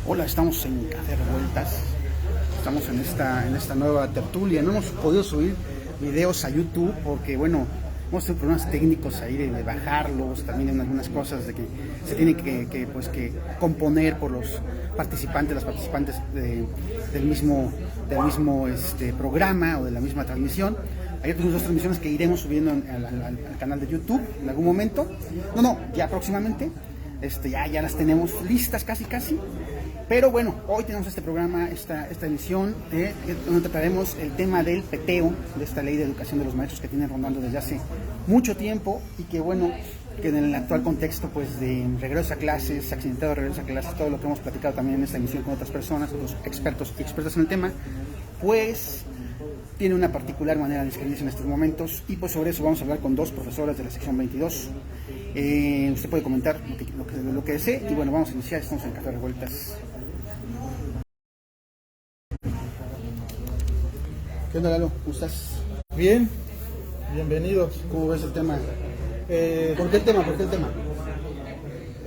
Hola, estamos en Café Revueltas. Estamos en esta nueva tertulia. No hemos podido subir videos a YouTube porque, bueno, hemos tenido problemas técnicos ahí de bajarlos, también en algunas cosas de que se tiene que componer por los participantes, las participantes del mismo programa o de la misma transmisión. Hay otras dos transmisiones que iremos subiendo al canal de YouTube en algún momento. Ya próximamente. Ya las tenemos listas casi. Pero bueno, hoy tenemos este programa, esta emisión, donde trataremos el tema del peteo, de esta ley de educación de los maestros que tiene rondando desde hace mucho tiempo y que bueno, que en el actual contexto pues de regreso a clases, accidentado regreso a clases, todo lo que hemos platicado también en esta emisión con otras personas, otros expertos y expertas en el tema, pues tiene una particular manera de inscribirse en estos momentos y pues sobre eso vamos a hablar con dos profesoras de la sección 22. Usted puede comentar lo que desee y bueno, vamos a iniciar, estamos en Café Revueltas. ¿Qué onda, Lalo? ¿Cómo estás? Bien, bienvenidos. ¿Cómo ves el tema? ¿Por qué el tema?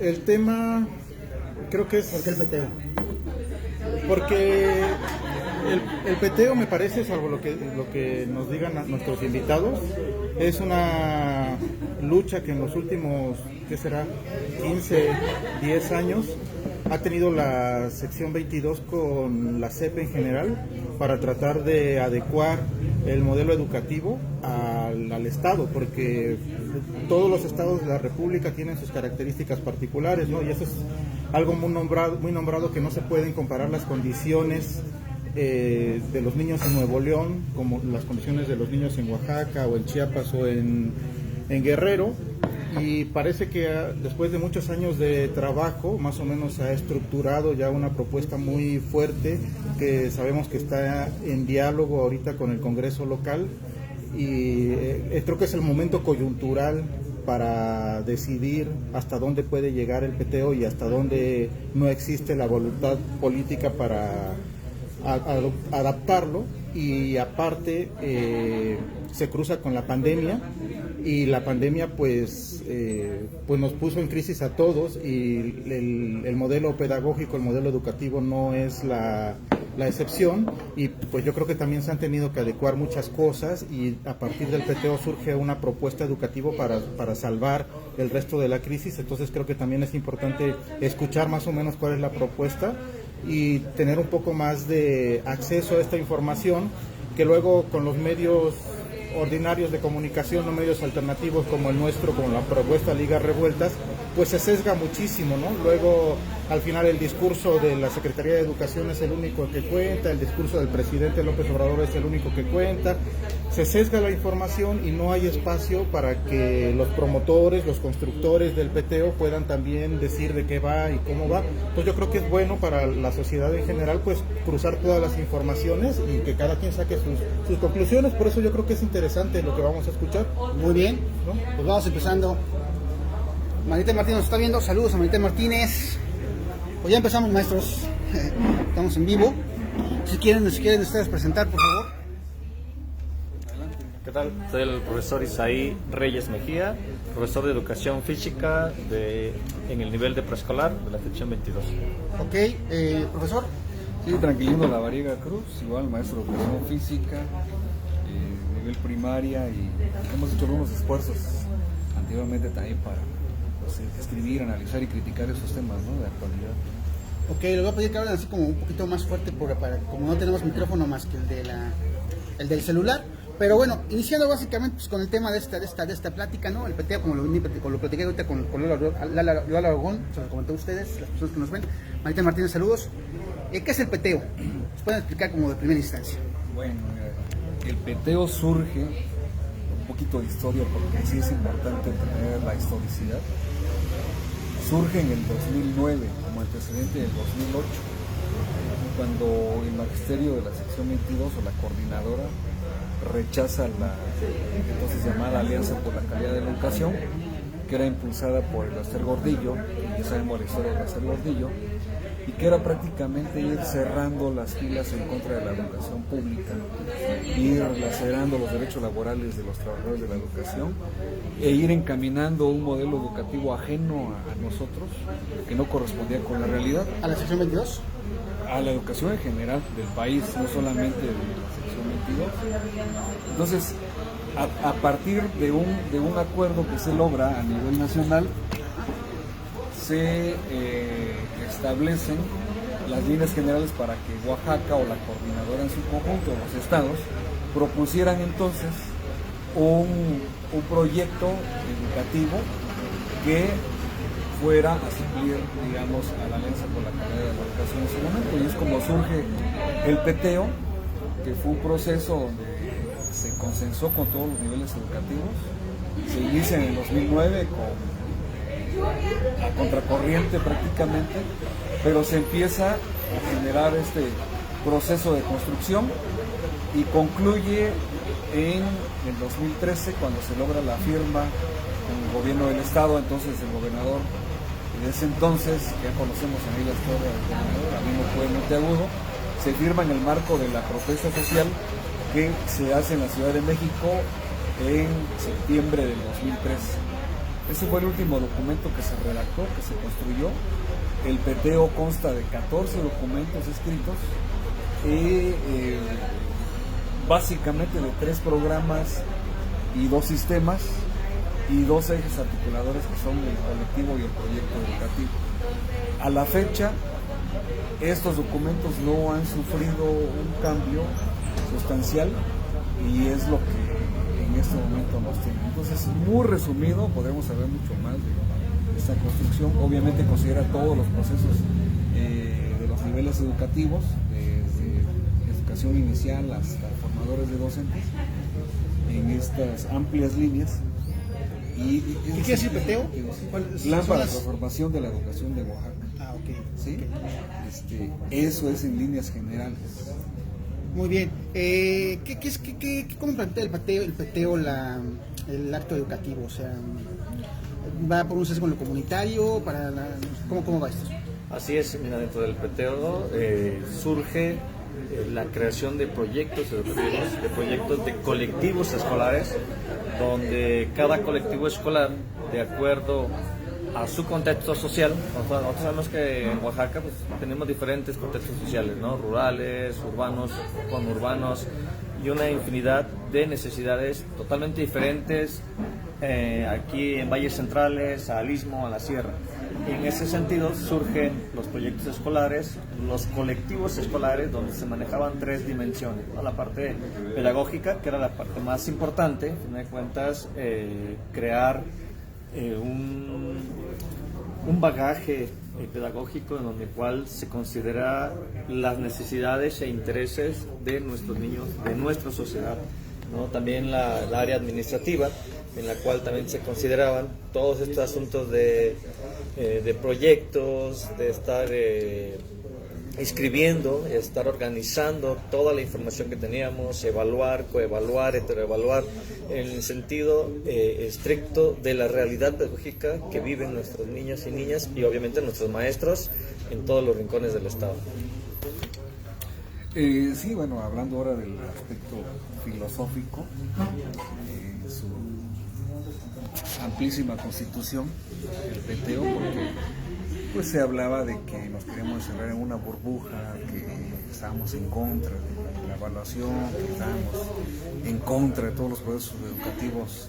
El tema creo que es... ¿Por qué el peteo? Porque el peteo, me parece, salvo lo que nos digan nuestros invitados, es una lucha que en los últimos, ¿qué será?, 15, 10 años ha tenido la sección 22 con la SEP en general para tratar de adecuar el modelo educativo al Estado, porque todos los estados de la República tienen sus características particulares, ¿no? Y eso es algo muy nombrado que no se pueden comparar las condiciones de los niños en Nuevo León como las condiciones de los niños en Oaxaca o en Chiapas o en Guerrero, y parece que después de muchos años de trabajo más o menos se ha estructurado ya una propuesta muy fuerte que sabemos que está en diálogo ahorita con el Congreso local y creo que es el momento coyuntural para decidir hasta dónde puede llegar el peteo y hasta dónde no existe la voluntad política para adaptarlo, y aparte se cruza con la pandemia y la pandemia pues nos puso en crisis a todos y el modelo pedagógico, el modelo educativo no es la excepción, y pues yo creo que también se han tenido que adecuar muchas cosas y a partir del peteo surge una propuesta educativa para salvar el resto de la crisis. Entonces creo que también es importante escuchar más o menos cuál es la propuesta y tener un poco más de acceso a esta información que luego con los medios ordinarios de comunicación o medios alternativos como el nuestro, como la propuesta Liga Revueltas, pues se sesga muchísimo, ¿no? Luego al final el discurso de la Secretaría de Educación es el único que cuenta, el discurso del presidente López Obrador es el único que cuenta, se sesga la información y no hay espacio para que los promotores, los constructores del peteo puedan también decir de qué va y cómo va. Pues yo creo que es bueno para la sociedad en general pues cruzar todas las informaciones y que cada quien saque sus conclusiones. Por eso yo creo que es interesante lo que vamos a escuchar. Muy bien, ¿no? Pues vamos empezando. Marita Martínez nos está viendo, saludos a Marita Martínez. Pues ya empezamos, maestros. Estamos en vivo. Si quieren ustedes presentar, por favor. ¿Qué tal? Soy el profesor Isaí Reyes Mejía, profesor de Educación Física en el nivel de preescolar de la sección 22. Ok, profesor. Sí, Tranquilino Lavariega Cruz, igual maestro de Educación Física, nivel primaria, y hemos hecho algunos esfuerzos anteriormente también para escribir, analizar y criticar esos temas, ¿no?, de actualidad. Ok, les voy a pedir que hablen así como un poquito más fuerte como no tenemos micrófono más que el del celular. Pero bueno, iniciando básicamente pues, con el tema de esta plática, ¿no? El peteo, como lo platiqué ahorita con Lala Aragón, se lo comenté a ustedes, las personas que nos ven. Marita Martínez, saludos. ¿Qué es el peteo? ¿Nos pueden explicar como de primera instancia? Bueno, el peteo surge, un poquito de historia porque sí es importante tener la historicidad, surge en el 2009 como antecedente del 2008, cuando el magisterio de la sección 22 o la coordinadora rechaza la entonces llamada Alianza por la Calidad de la Educación, que era impulsada por el Esther Gordillo ya sabemos la historia de Lázaro Gordillo, y que era prácticamente ir cerrando las filas en contra de la educación pública, ir lacerando los derechos laborales de los trabajadores de la educación e ir encaminando un modelo educativo ajeno a nosotros, que no correspondía con la realidad. ¿A la sección 22? A la educación en general del país, no solamente de la sección 22. Entonces, a partir de un acuerdo que se logra a nivel nacional, se establecen las líneas generales para que Oaxaca o la coordinadora en su conjunto, los estados, propusieran entonces un proyecto educativo que fuera a suplir, digamos, a la Alianza por la Calidad de la Educación en ese momento. Y es como surge el PTEO, que fue un proceso donde se consensó con todos los niveles educativos. Se inicia en el 2009 a contracorriente prácticamente, pero se empieza a generar este proceso de construcción y concluye en el 2013 cuando se logra la firma con el gobierno del estado, entonces el gobernador de ese entonces, que ya conocemos en ahí la historia del gobernador, Albino Cohen Monteagudo, se firma en el marco de la protesta social que se hace en la Ciudad de México en septiembre del 2013. Ese fue el último documento que se redactó, que se construyó. El PTEO consta de 14 documentos escritos y básicamente de 3 programas y 2 sistemas y 2 ejes articuladores que son el colectivo y el proyecto educativo. A la fecha, estos documentos no han sufrido un cambio sustancial y es lo que en este momento nos tiene. Entonces, muy resumido, podemos saber mucho más de esta construcción. Obviamente considera todos los procesos de los niveles educativos, desde educación inicial hasta formadores de docentes, en estas amplias líneas. ¿Qué quiere decir PTEO? Plan para la transformación de la educación de Oaxaca. Ah, ok. ¿Sí? Okay. Eso es en líneas generales. Muy bien. ¿Cómo plantea el PTEO el acto educativo? O sea, ¿va por un sesgo en lo comunitario? ¿Cómo va esto? Así es, mira, dentro del PTEO surge la creación de proyectos educativos, de proyectos de colectivos escolares, donde cada colectivo escolar, de acuerdo a su contexto social, nosotros sabemos que en Oaxaca pues, tenemos diferentes contextos sociales, ¿no? Rurales, urbanos, conurbanos, y una infinidad de necesidades totalmente diferentes aquí en valles centrales, al istmo, a la sierra. Y en ese sentido surgen los proyectos escolares, los colectivos escolares, donde se manejaban 3 dimensiones, ¿no? La parte pedagógica, que era la parte más importante, a fin de cuentas, crear un bagaje pedagógico en donde cual se considera las necesidades e intereses de nuestros niños, de nuestra sociedad, ¿no? También la área administrativa, en la cual también se consideraban todos estos asuntos de proyectos, de estar escribiendo, estar organizando toda la información que teníamos, evaluar, coevaluar, heteroevaluar, en el sentido estricto de la realidad pedagógica que viven nuestros niños y niñas y obviamente nuestros maestros en todos los rincones del estado. Sí, bueno, hablando ahora del aspecto filosófico, su amplísima constitución, el PTEO, porque pues se hablaba de que nos queríamos encerrar en una burbuja, que estábamos en contra de la evaluación, que estábamos en contra de todos los procesos educativos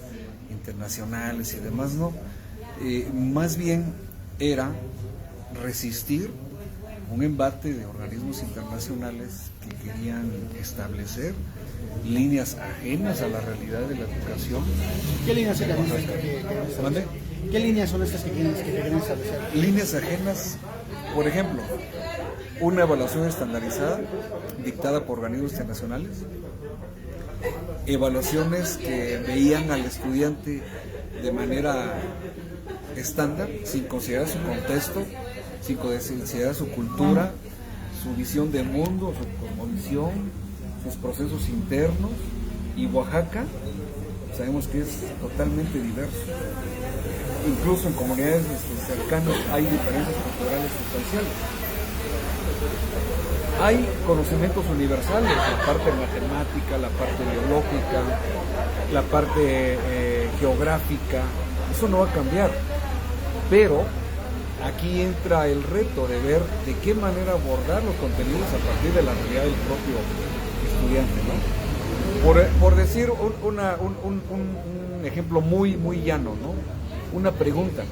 internacionales y demás, ¿no? Más bien era resistir un embate de organismos internacionales que querían establecer líneas ajenas a la realidad de la educación. ¿Qué líneas son estas ¿Mande? ¿Qué líneas son estas que quieren establecer? Líneas ajenas, por ejemplo, una evaluación estandarizada dictada por organismos internacionales, evaluaciones que veían al estudiante de manera estándar, sin considerar su contexto, sin considerar su cultura, su visión de mundo, su cosmovisión, sus procesos internos. Y Oaxaca sabemos que es totalmente diverso. incluso en comunidades cercanas hay diferencias culturales sustanciales. Hay conocimientos universales, la parte matemática, la parte biológica, la parte geográfica, eso no va a cambiar, pero aquí entra el reto de ver de qué manera abordar los contenidos a partir de la realidad del propio estudiante, ¿no? Por decir un ejemplo muy llano, ¿no? Una pregunta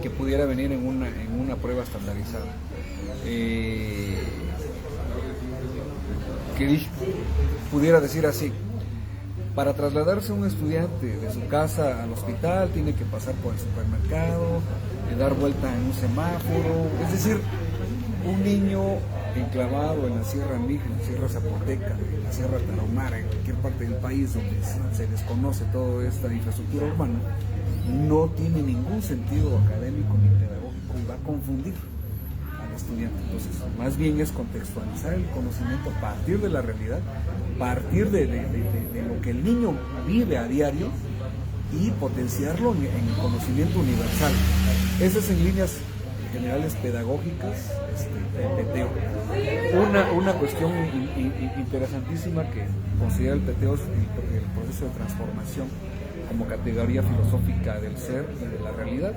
que pudiera venir en una prueba estandarizada. Que pudiera decir así: para trasladarse un estudiante de su casa al hospital tiene que pasar por el supermercado, dar vuelta en un semáforo, es decir, un niño enclavado en la Sierra Mija, en la Sierra Zapoteca, en la Sierra Tarahumara, en cualquier parte del país donde se desconoce toda esta infraestructura urbana, no tiene ningún sentido académico ni pedagógico y va a confundir al estudiante. Entonces, más bien es contextualizar el conocimiento a partir de la realidad, partir de lo que el niño vive a diario y potenciarlo en el conocimiento universal. Esas es en líneas generales pedagógicas el PTO. Una cuestión interesantísima que considera el PTO es el proceso de transformación como categoría filosófica del ser y de la realidad.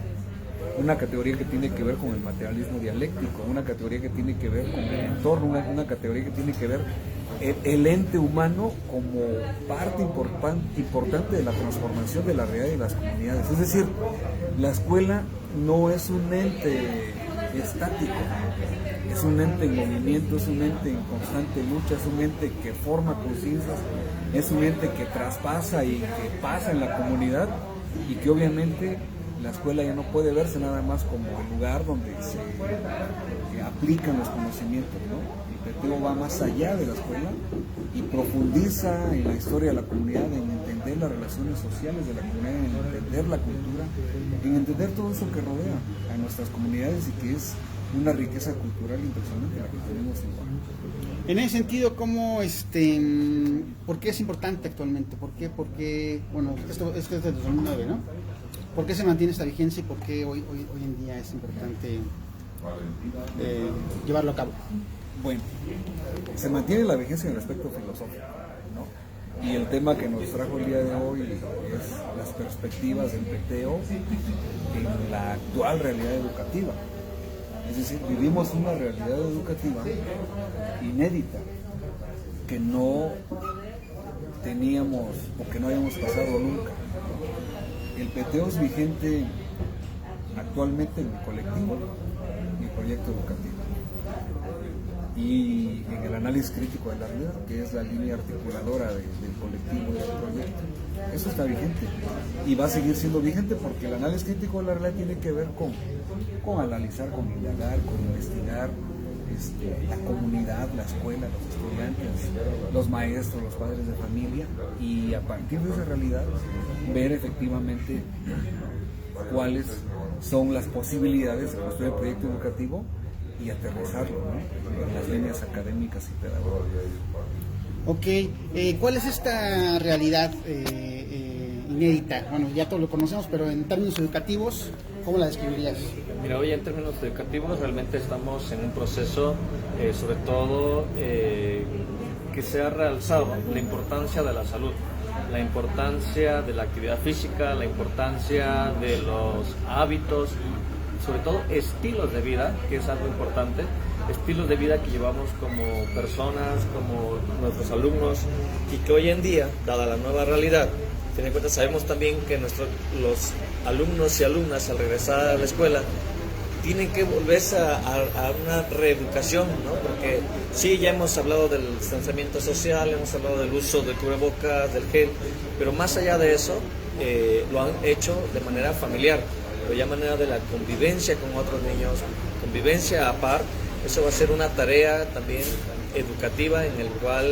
Una categoría que tiene que ver con el materialismo dialéctico, una categoría que tiene que ver con el entorno, una categoría que tiene que ver el ente humano como parte importante de la transformación de la realidad y de las comunidades. Es decir, la escuela no es un ente estático, es un ente en movimiento, es un ente en constante lucha, es un ente que forma conciencias, es un ente que traspasa y que pasa en la comunidad, y que obviamente la escuela ya no puede verse nada más como el lugar donde se aplican los conocimientos, ¿no? El PTO va más allá de la escuela y profundiza en la historia de la comunidad, en entender las relaciones sociales de la comunidad, en entender la cultura, en entender todo eso que rodea a nuestras comunidades y que es una riqueza cultural impresionante la que tenemos en Oaxaca. En ese sentido, ¿cómo, por qué es importante actualmente? ¿Por qué, bueno, esto es de 2009, ¿no? ¿Por qué se mantiene esta vigencia y por qué hoy en día es importante llevarlo a cabo? Bueno, se mantiene la vigencia en el aspecto filosófico, ¿no? Y el tema que nos trajo el día de hoy es las perspectivas del PTO en la actual realidad educativa. Es decir, vivimos una realidad educativa inédita que no teníamos o que no habíamos pasado nunca. El PTO es vigente actualmente en mi colectivo, mi proyecto educativo, y en el análisis crítico de la realidad, que es la línea articuladora del colectivo y del proyecto. Eso está vigente y va a seguir siendo vigente porque el análisis crítico de la realidad tiene que ver con analizar, con indagar, con investigar la comunidad, la escuela, los estudiantes, los maestros, los padres de familia, y a partir de esa realidad ver efectivamente cuáles son las posibilidades de construir el proyecto educativo y aterrizarlo, ¿no?, en las líneas académicas y pedagógicas. Ok, ¿cuál es esta realidad inédita? Bueno, ya todos lo conocemos, pero en términos educativos, ¿cómo la describirías? Mira, hoy en términos educativos realmente estamos en un proceso, sobre todo, que se ha realzado la importancia de la salud, la importancia de la actividad física, la importancia de los hábitos, sobre todo estilos de vida, que es algo importante, estilos de vida que llevamos como personas, como nuestros alumnos, y que hoy en día, dada la nueva realidad, ten en cuenta, sabemos también que los alumnos y alumnas al regresar a la escuela tienen que volverse a una reeducación, ¿no? Porque sí, ya hemos hablado del distanciamiento social, hemos hablado del uso de cubrebocas, del gel, pero más allá de eso, lo han hecho de manera familiar, pero ya manera de la convivencia con otros niños, convivencia a par. Eso va a ser una tarea también educativa en el cual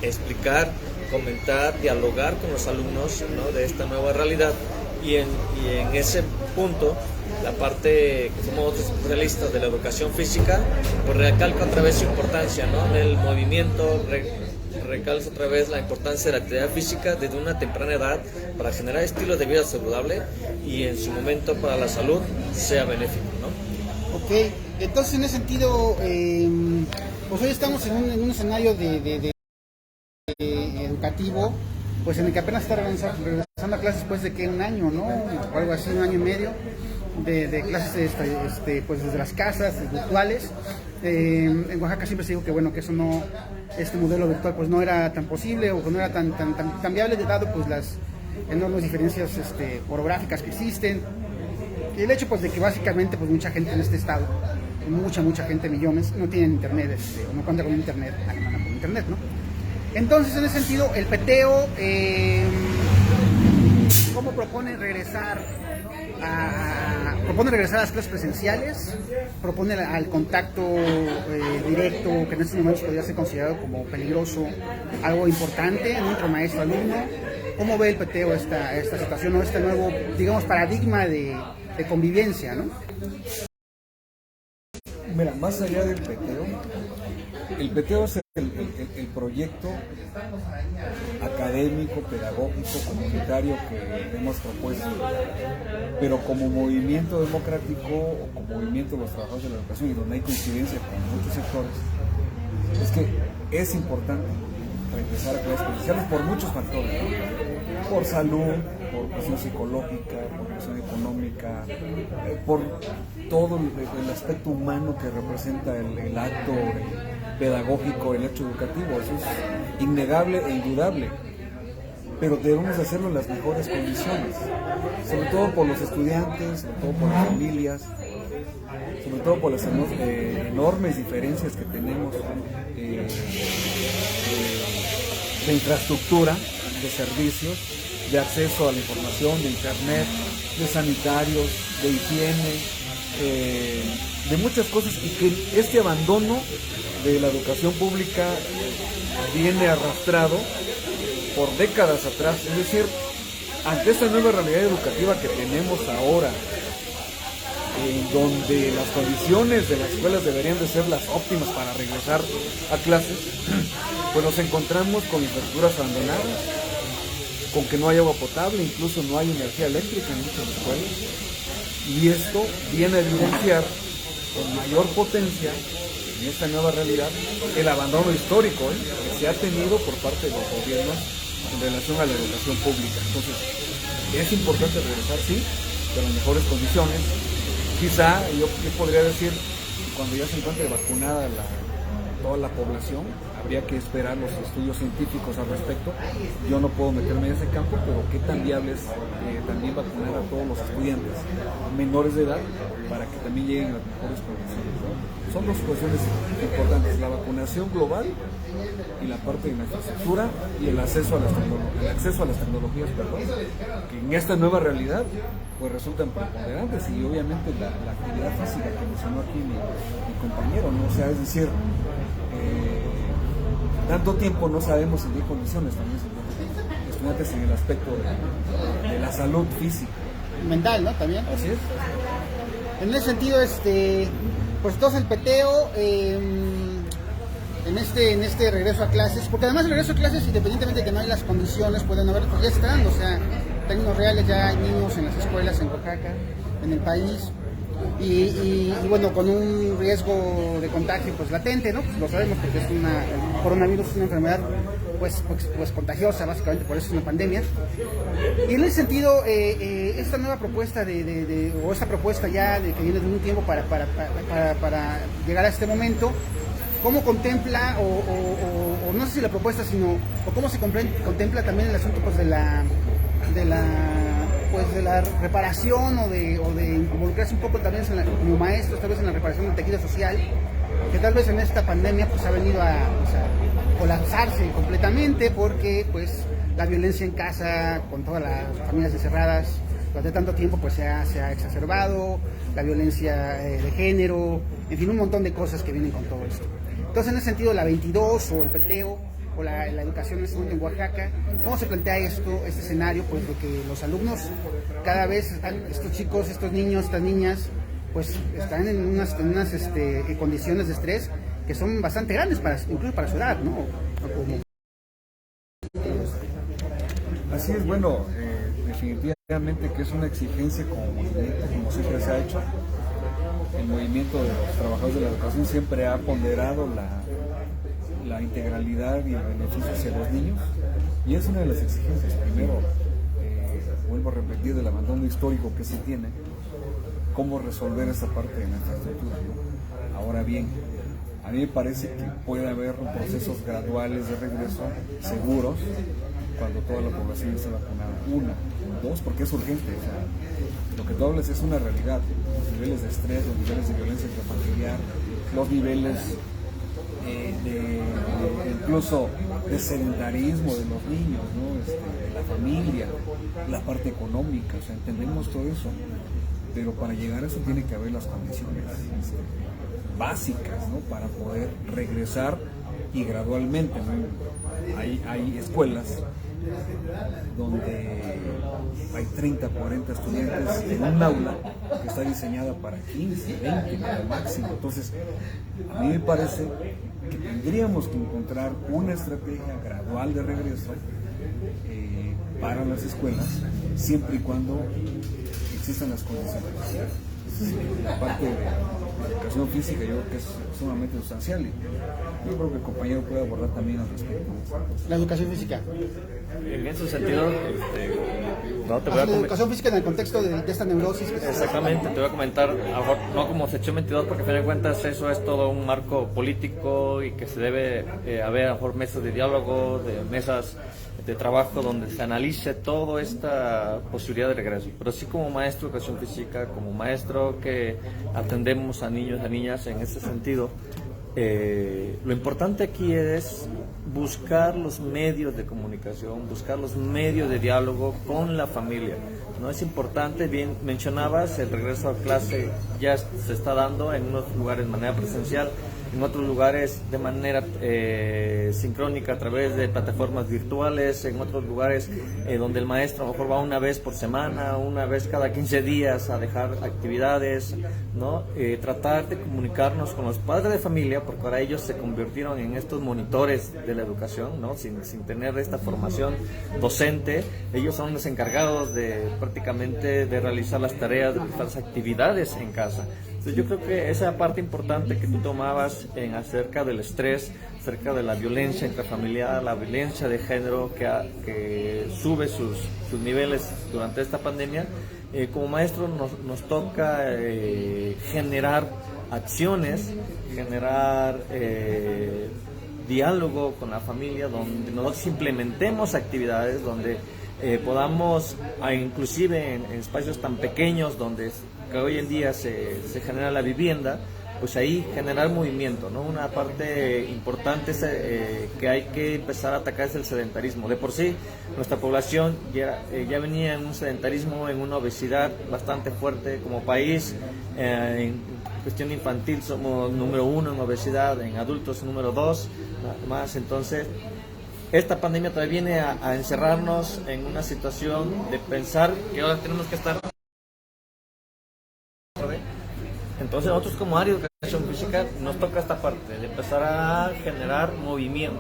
explicar, comentar, dialogar con los alumnos, ¿no?, de esta nueva realidad, y en ese punto la parte que somos otros especialistas de la educación física, pues recalca otra vez su importancia, ¿no?, del movimiento, recalca otra vez la importancia de la actividad física desde una temprana edad para generar estilos de vida saludable y en su momento para la salud sea benéfico, ¿no? Ok, entonces en ese sentido, pues hoy estamos en un escenario de educativo, pues en el que apenas está regresando a clases después de que un año, ¿no? O algo así, un año y medio de clases pues desde las casas, virtuales. En Oaxaca siempre se dijo que bueno, que eso no, este modelo virtual pues no era tan posible o que no era tan viable, dado pues las enormes diferencias orográficas que existen. Y el hecho pues de que básicamente pues mucha gente en este estado, mucha gente, millones, no tienen internet, no cuentan con internet, con internet, ¿no? Entonces en ese sentido el peteo, ¿cómo propone regresar a las clases presenciales? Propone al contacto directo, que en estos momentos podría ser considerado como peligroso, algo importante, ¿no? Entre maestro-alumno. ¿Cómo ve el peteo esta situación o este nuevo, digamos, paradigma de convivencia, ¿no? Mira, más allá del peteo, el peteo es el proyecto académico, pedagógico, comunitario que hemos propuesto, pero como movimiento democrático o como movimiento de los trabajadores de la educación, y donde hay coincidencia con muchos sectores, es que es importante regresar a clases presenciales por muchos factores, ¿no? Por salud, por cuestión psicológica, por cuestión económica, por todo el aspecto humano que representa el acto pedagógico, el hecho educativo. Eso es innegable e indudable, pero debemos hacerlo en las mejores condiciones, sobre todo por los estudiantes, sobre todo por las familias, sobre todo por las enormes diferencias que tenemos de infraestructura, de servicios, de acceso a la información, de internet, de sanitarios, de higiene, de muchas cosas, y que este abandono de la educación pública viene arrastrado por décadas atrás. Es decir, ante esta nueva realidad educativa que tenemos ahora, donde las condiciones de las escuelas deberían de ser las óptimas para regresar a clases, pues nos encontramos con infraestructuras abandonadas, con que no hay agua potable, incluso no hay energía eléctrica en muchas escuelas, y esto viene a evidenciar con mayor potencia en esta nueva realidad el abandono histórico que se ha tenido por parte de los gobiernos en relación a la educación pública. Entonces, es importante regresar, sí, pero en mejores condiciones. Quizá yo podría decir, cuando ya se encuentre vacunada toda la población, habría que esperar los estudios científicos al respecto. Yo no puedo meterme en ese campo, pero qué tan viable es también vacunar a todos los estudiantes menores de edad para que también lleguen a las mejores condiciones, ¿no? Son dos cuestiones importantes: la vacunación global y la parte de la infraestructura y el acceso a las tecnologías, que en esta nueva realidad pues resultan preponderantes, y obviamente la actividad física que mencionó aquí mi compañero, ¿no? O sea, es decir, tanto tiempo no sabemos en qué condiciones también se encuentran estudiantes en el aspecto de la salud física. Mental, ¿no? También. Así es. En ese sentido, pues entonces el peteo, en este regreso a clases, porque además el regreso a clases, independientemente de que no hay las condiciones, pueden haber, porque ya están, o sea, en términos reales ya hay niños en las escuelas en Oaxaca, en el país, y bueno, con un riesgo de contagio pues latente, ¿no? Pues lo sabemos, porque el coronavirus es una enfermedad pues contagiosa, básicamente, por eso es una pandemia. Y en ese sentido, esta nueva propuesta o esta propuesta ya de que viene de un tiempo para llegar a este momento, ¿cómo contempla, o no sé si la propuesta, sino, o cómo se contempla también el asunto pues de la reparación o de involucrarse un poco también como maestros, tal vez en la reparación del tejido social, que tal vez en esta pandemia pues ha venido a colapsarse completamente, porque pues la violencia en casa, con todas las familias encerradas durante tanto tiempo, pues se ha exacerbado, la violencia de género, en fin, un montón de cosas que vienen con todo esto. Entonces, en ese sentido, la 22 o el peteo o la educación en este momento en Oaxaca, ¿cómo se plantea este escenario? Pues de que los alumnos cada vez, estos chicos, estos niños, estas niñas, pues están en unas condiciones de estrés que son bastante grandes, incluso para su edad, ¿no? Así es, bueno, definitivamente que es una exigencia como movimiento, como siempre se ha hecho. El movimiento de los trabajadores de la educación siempre ha ponderado la integralidad y el beneficio hacia los niños, y es una de las exigencias. Primero, vuelvo a repetir, del abandono histórico que se tiene, cómo resolver esa parte de la infraestructura, ¿no? Ahora bien, a mí me parece que puede haber procesos graduales de regreso seguros cuando toda la población esté vacunada. Una, dos, porque es urgente. O sea, lo que tú hablas es una realidad. Los niveles de estrés, los niveles de violencia intrafamiliar, los niveles incluso de sedentarismo de los niños, ¿no? De la familia, la parte económica, o sea, entendemos todo eso, pero para llegar a eso tiene que haber las condiciones básicas, ¿no? Para poder regresar y gradualmente, ¿no? Hay escuelas donde hay 30, 40 estudiantes en un aula que está diseñada para 15, 20 al máximo. Entonces, a mí me parece que tendríamos que encontrar una estrategia gradual de regreso para las escuelas, siempre y cuando existan las condiciones. La parte de educación física yo creo que es sumamente sustancial, y yo creo que el compañero puede abordar también al respecto. La educación física. En ese sentido, no te voy La a educación física en el contexto de esta neurosis. Exactamente, te voy a comentar, a lo mejor no como sección 22, porque a fin de cuentas eso es todo un marco político y que se debe haber a lo mejor mesas de diálogo, de mesas de trabajo donde se analice toda esta posibilidad de regreso. Pero sí, como maestro de educación física, como maestro que atendemos a niños y a niñas en ese sentido, lo importante aquí es buscar los medios de comunicación, buscar los medios de diálogo con la familia. No es importante, bien mencionabas, el regreso a clase ya se está dando en unos lugares de manera presencial, en otros lugares de manera sincrónica a través de plataformas virtuales, en otros lugares donde el maestro a lo mejor va una vez por semana, una vez cada 15 días a dejar actividades, ¿no? Tratar de comunicarnos con los padres de familia, porque ahora ellos se convirtieron en estos monitores de la educación, ¿no? Sin tener esta formación docente, ellos son los encargados de prácticamente de realizar las tareas, de realizar las actividades en casa. Entonces yo creo que esa parte importante que tú tomabas acerca del estrés, acerca de la violencia intrafamiliar, la violencia de género que sube sus niveles durante esta pandemia, como maestro nos toca generar acciones, generar diálogo con la familia, donde nosotros implementemos actividades, donde podamos, inclusive en espacios tan pequeños donde que hoy en día se genera la vivienda, pues ahí generar movimiento, ¿no? Una parte importante es, que hay que empezar a atacar es el sedentarismo. De por sí, nuestra población ya venía en un sedentarismo, en una obesidad bastante fuerte como país. En cuestión infantil somos número 1 en obesidad, en adultos número 2, más. Entonces, esta pandemia todavía viene a encerrarnos en una situación de pensar que ahora tenemos que estar. Entonces nosotros como área de educación física nos toca esta parte de empezar a generar movimiento.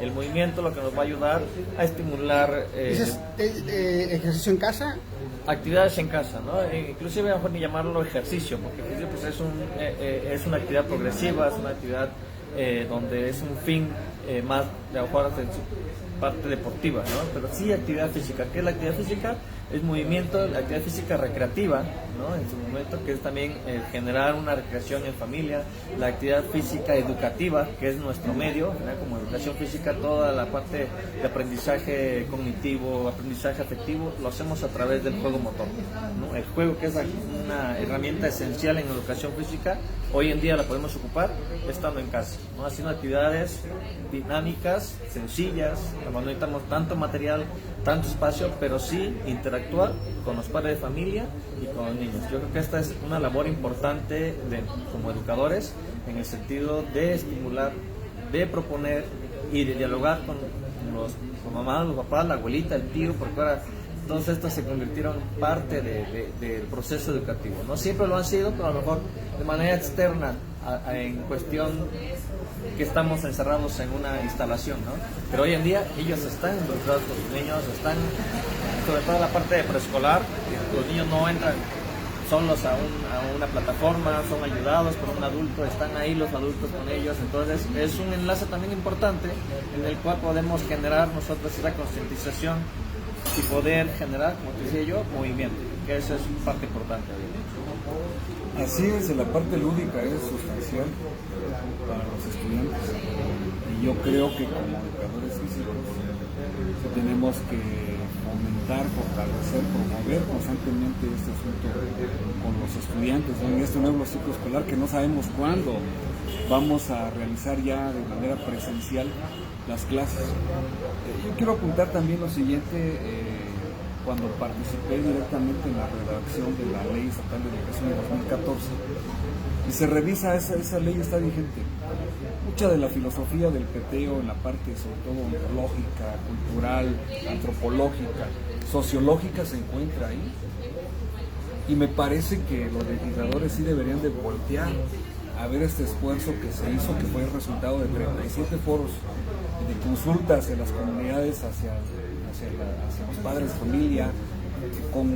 El movimiento lo que nos va a ayudar a estimular ejercicio en casa, actividades en casa, ¿no? Inclusive mejor ni llamarlo ejercicio, porque ejercicio pues es una actividad progresiva, es una actividad donde es un fin más de mejor parte deportiva, ¿no? Pero sí actividad física. ¿Qué es la actividad física? Es movimiento, la actividad física recreativa, ¿no? En su momento, que es también generar una recreación en familia, la actividad física educativa, que es nuestro medio, ¿no? Como educación física, toda la parte de aprendizaje cognitivo, aprendizaje afectivo, lo hacemos a través del juego motor, ¿no? El juego, que es una herramienta esencial en educación física, hoy en día la podemos ocupar estando en casa, ¿no? Haciendo actividades dinámicas, sencillas, no necesitamos tanto material, tanto espacio, pero sí interactuar con los padres de familia y con los niños. Yo creo que esta es una labor importante como educadores, en el sentido de estimular, de proponer y de dialogar con mamá, los papás, la abuelita, el tío, porque ahora todos estos se convirtieron en parte del proceso educativo. No siempre lo han sido, pero a lo mejor de manera externa en cuestión que estamos encerrados en una instalación, ¿no? Pero hoy en día ellos están involucrados con sus niños, están, sobre todo la parte de preescolar, los niños no entran solos a una plataforma, son ayudados por un adulto, están ahí los adultos con ellos, entonces es un enlace también importante en el cual podemos generar nosotros esa concientización y poder generar, como te decía yo, movimiento, que eso es parte importante. Así es, la parte lúdica es sustancial para los estudiantes y yo creo que como educadores físicos tenemos que fomentar, fortalecer, promover constantemente este asunto con los estudiantes en este nuevo ciclo escolar que no sabemos cuándo vamos a realizar ya de manera presencial las clases. Yo quiero apuntar también lo siguiente. Cuando participé directamente en la redacción de la Ley Estatal de Educación de 2014 y se revisa esa ley, está vigente. Mucha de la filosofía del peteo en la parte sobre todo ontológica, cultural, antropológica, sociológica se encuentra ahí y me parece que los legisladores sí deberían de voltear a ver este esfuerzo que se hizo, que fue el resultado de 37 foros de consultas en las comunidades hacia los padres de familia, con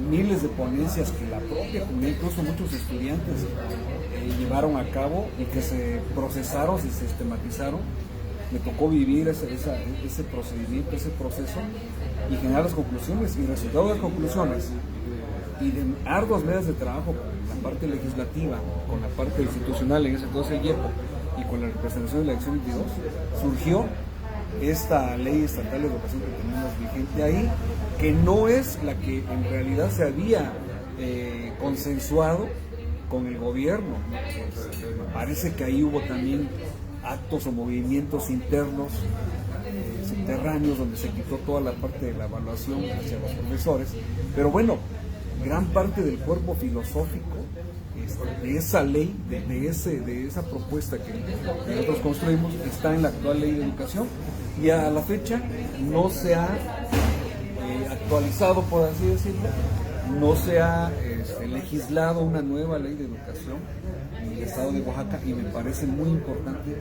miles de ponencias que la propia comunidad, incluso muchos estudiantes, llevaron a cabo y que se procesaron, se sistematizaron. Me tocó vivir ese procedimiento, ese proceso y generar las conclusiones y el resultado de las conclusiones y de arduas medidas de trabajo con la parte legislativa, con la parte institucional, en ese entonces el IEPO, y con la representación de la elección 22, surgió esta ley estatal de educación que tenemos vigente ahí, que no es la que en realidad se había consensuado con el gobierno. Me parece que ahí hubo también actos o movimientos internos, subterráneos, donde se quitó toda la parte de la evaluación hacia los profesores, pero bueno, gran parte del cuerpo filosófico de esa ley, de esa propuesta que nosotros construimos, está en la actual ley de educación y a la fecha no se ha actualizado, por así decirlo, no se ha legislado una nueva ley de educación en el estado de Oaxaca y me parece muy importante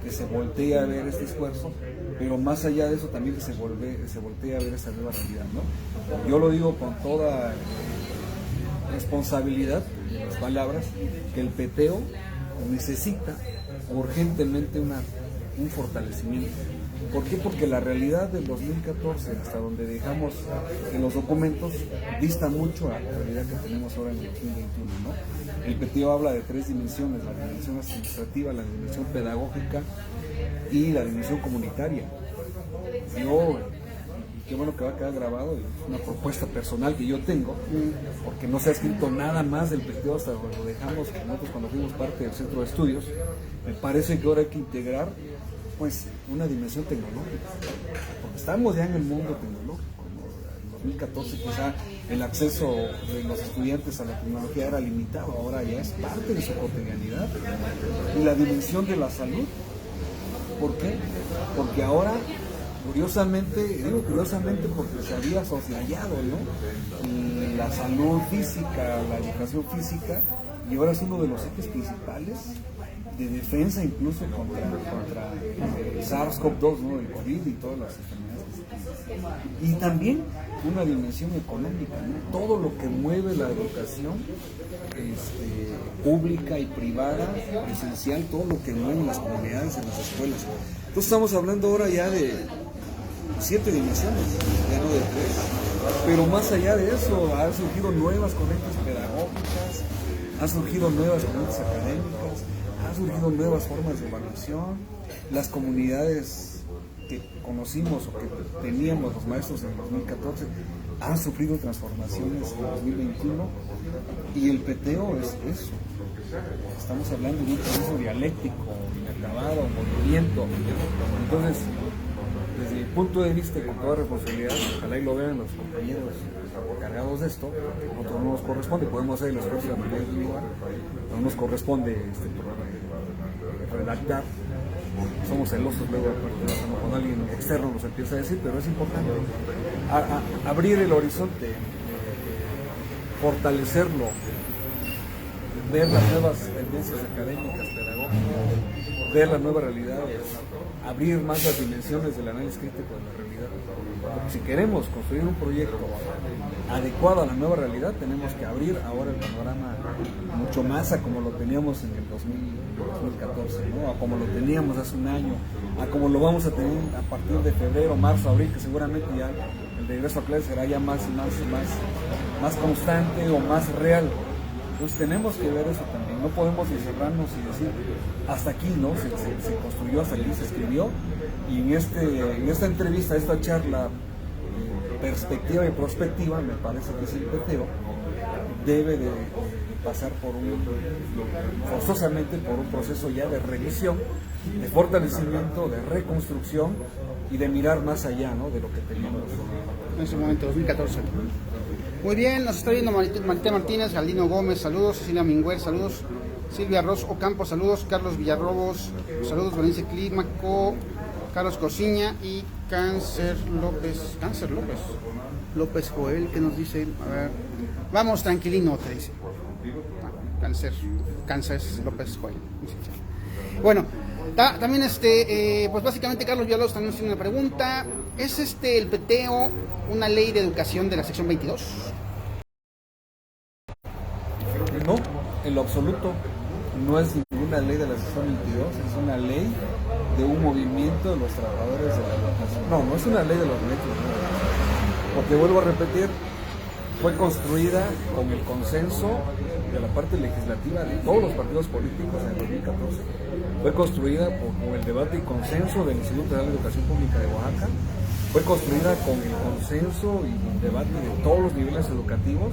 que se voltee a ver este esfuerzo, pero más allá de eso también que se voltee a ver esta nueva realidad, ¿no? Yo lo digo con toda responsabilidad en las palabras, que el peteo necesita urgentemente un fortalecimiento. ¿Por qué? Porque la realidad del 2014, hasta donde dejamos en los documentos, dista mucho a la realidad que tenemos ahora en el 2021, ¿no? El peteo habla de tres dimensiones: la dimensión administrativa, la dimensión pedagógica y la dimensión comunitaria. Qué bueno que va a quedar grabado, es una propuesta personal que yo tengo, porque no se ha escrito nada más del peteo hasta donde lo dejamos nosotros cuando fuimos parte del centro de estudios. Me parece que ahora hay que integrar pues una dimensión tecnológica, porque estamos ya en el mundo tecnológico, ¿no? En 2014 quizá el acceso de los estudiantes a la tecnología era limitado, ahora ya es parte de su cotidianidad. Y la dimensión de la salud, ¿por qué? Porque ahora curiosamente, digo curiosamente porque se había soslayado, ¿no? Y la salud física, la educación física, y ahora es uno de los ejes principales de defensa incluso contra el SARS-CoV-2, ¿no? El COVID y todas las enfermedades. Y también una dimensión económica, ¿no? Todo lo que mueve la educación pública y privada, presencial, todo lo que mueve las comunidades en las escuelas. Entonces estamos hablando ahora ya de 7 dimensiones, ya no de 3, pero más allá de eso han surgido nuevas corrientes pedagógicas, han surgido nuevas corrientes académicas, han surgido nuevas formas de evaluación. Las comunidades que conocimos o que teníamos los maestros en el 2014 han sufrido transformaciones en el 2021 y el peteo es eso. Estamos hablando de un proceso dialéctico, inacabado, movimiento. Entonces, desde mi punto de vista, con toda responsabilidad, ojalá y lo vean los compañeros encargados de esto, a nosotros no nos corresponde, podemos hacer el esfuerzo de manera individual, no nos corresponde redactar, somos celosos luego cuando alguien externo nos empieza a decir, pero es importante abrir el horizonte, fortalecerlo, ver las nuevas tendencias académicas, pedagógicas, ver las nuevas realidades, abrir más las dimensiones del análisis crítico de la realidad. Porque si queremos construir un proyecto adecuado a la nueva realidad, tenemos que abrir ahora el panorama mucho más a como lo teníamos en el 2014, ¿no? A como lo teníamos hace un año, a como lo vamos a tener a partir de febrero, marzo, abril, que seguramente ya el regreso a clases será ya más constante o más real. Entonces tenemos que ver eso también, no podemos encerrarnos y decir hasta aquí, ¿no? Se construyó, hasta aquí se escribió, y en esta entrevista, esta charla, perspectiva y prospectiva, me parece que es el peteo, debe de pasar forzosamente por un proceso ya de revisión, de fortalecimiento, de reconstrucción y de mirar más allá, ¿no? De lo que teníamos en ese momento, 2014. Muy bien, nos está viendo Marité Martínez, Galdino Gómez, saludos, Cecilia Minguer, saludos, Silvia Ros Ocampo, saludos, Carlos Villarrobos, saludos, Valencia Clímaco, Carlos Cosiña y Cáncer López Joel, que nos dice, a ver, vamos tranquilino, te dice. Cáncer López Joel. Bueno, también pues básicamente Carlos Villalobos también nos tiene una pregunta. ¿Es el peteo una ley de educación de la sección 22? No, en lo absoluto. No es ninguna ley de la sección 22, es una ley de un movimiento de los trabajadores de la educación. No es una ley de los métodos, porque vuelvo a repetir, fue construida con el consenso de la parte legislativa de todos los partidos políticos en el 2014. Fue construida con el debate y consenso del Instituto Federal de Educación Pública de Oaxaca. Fue construida con el consenso y el debate de todos los niveles educativos.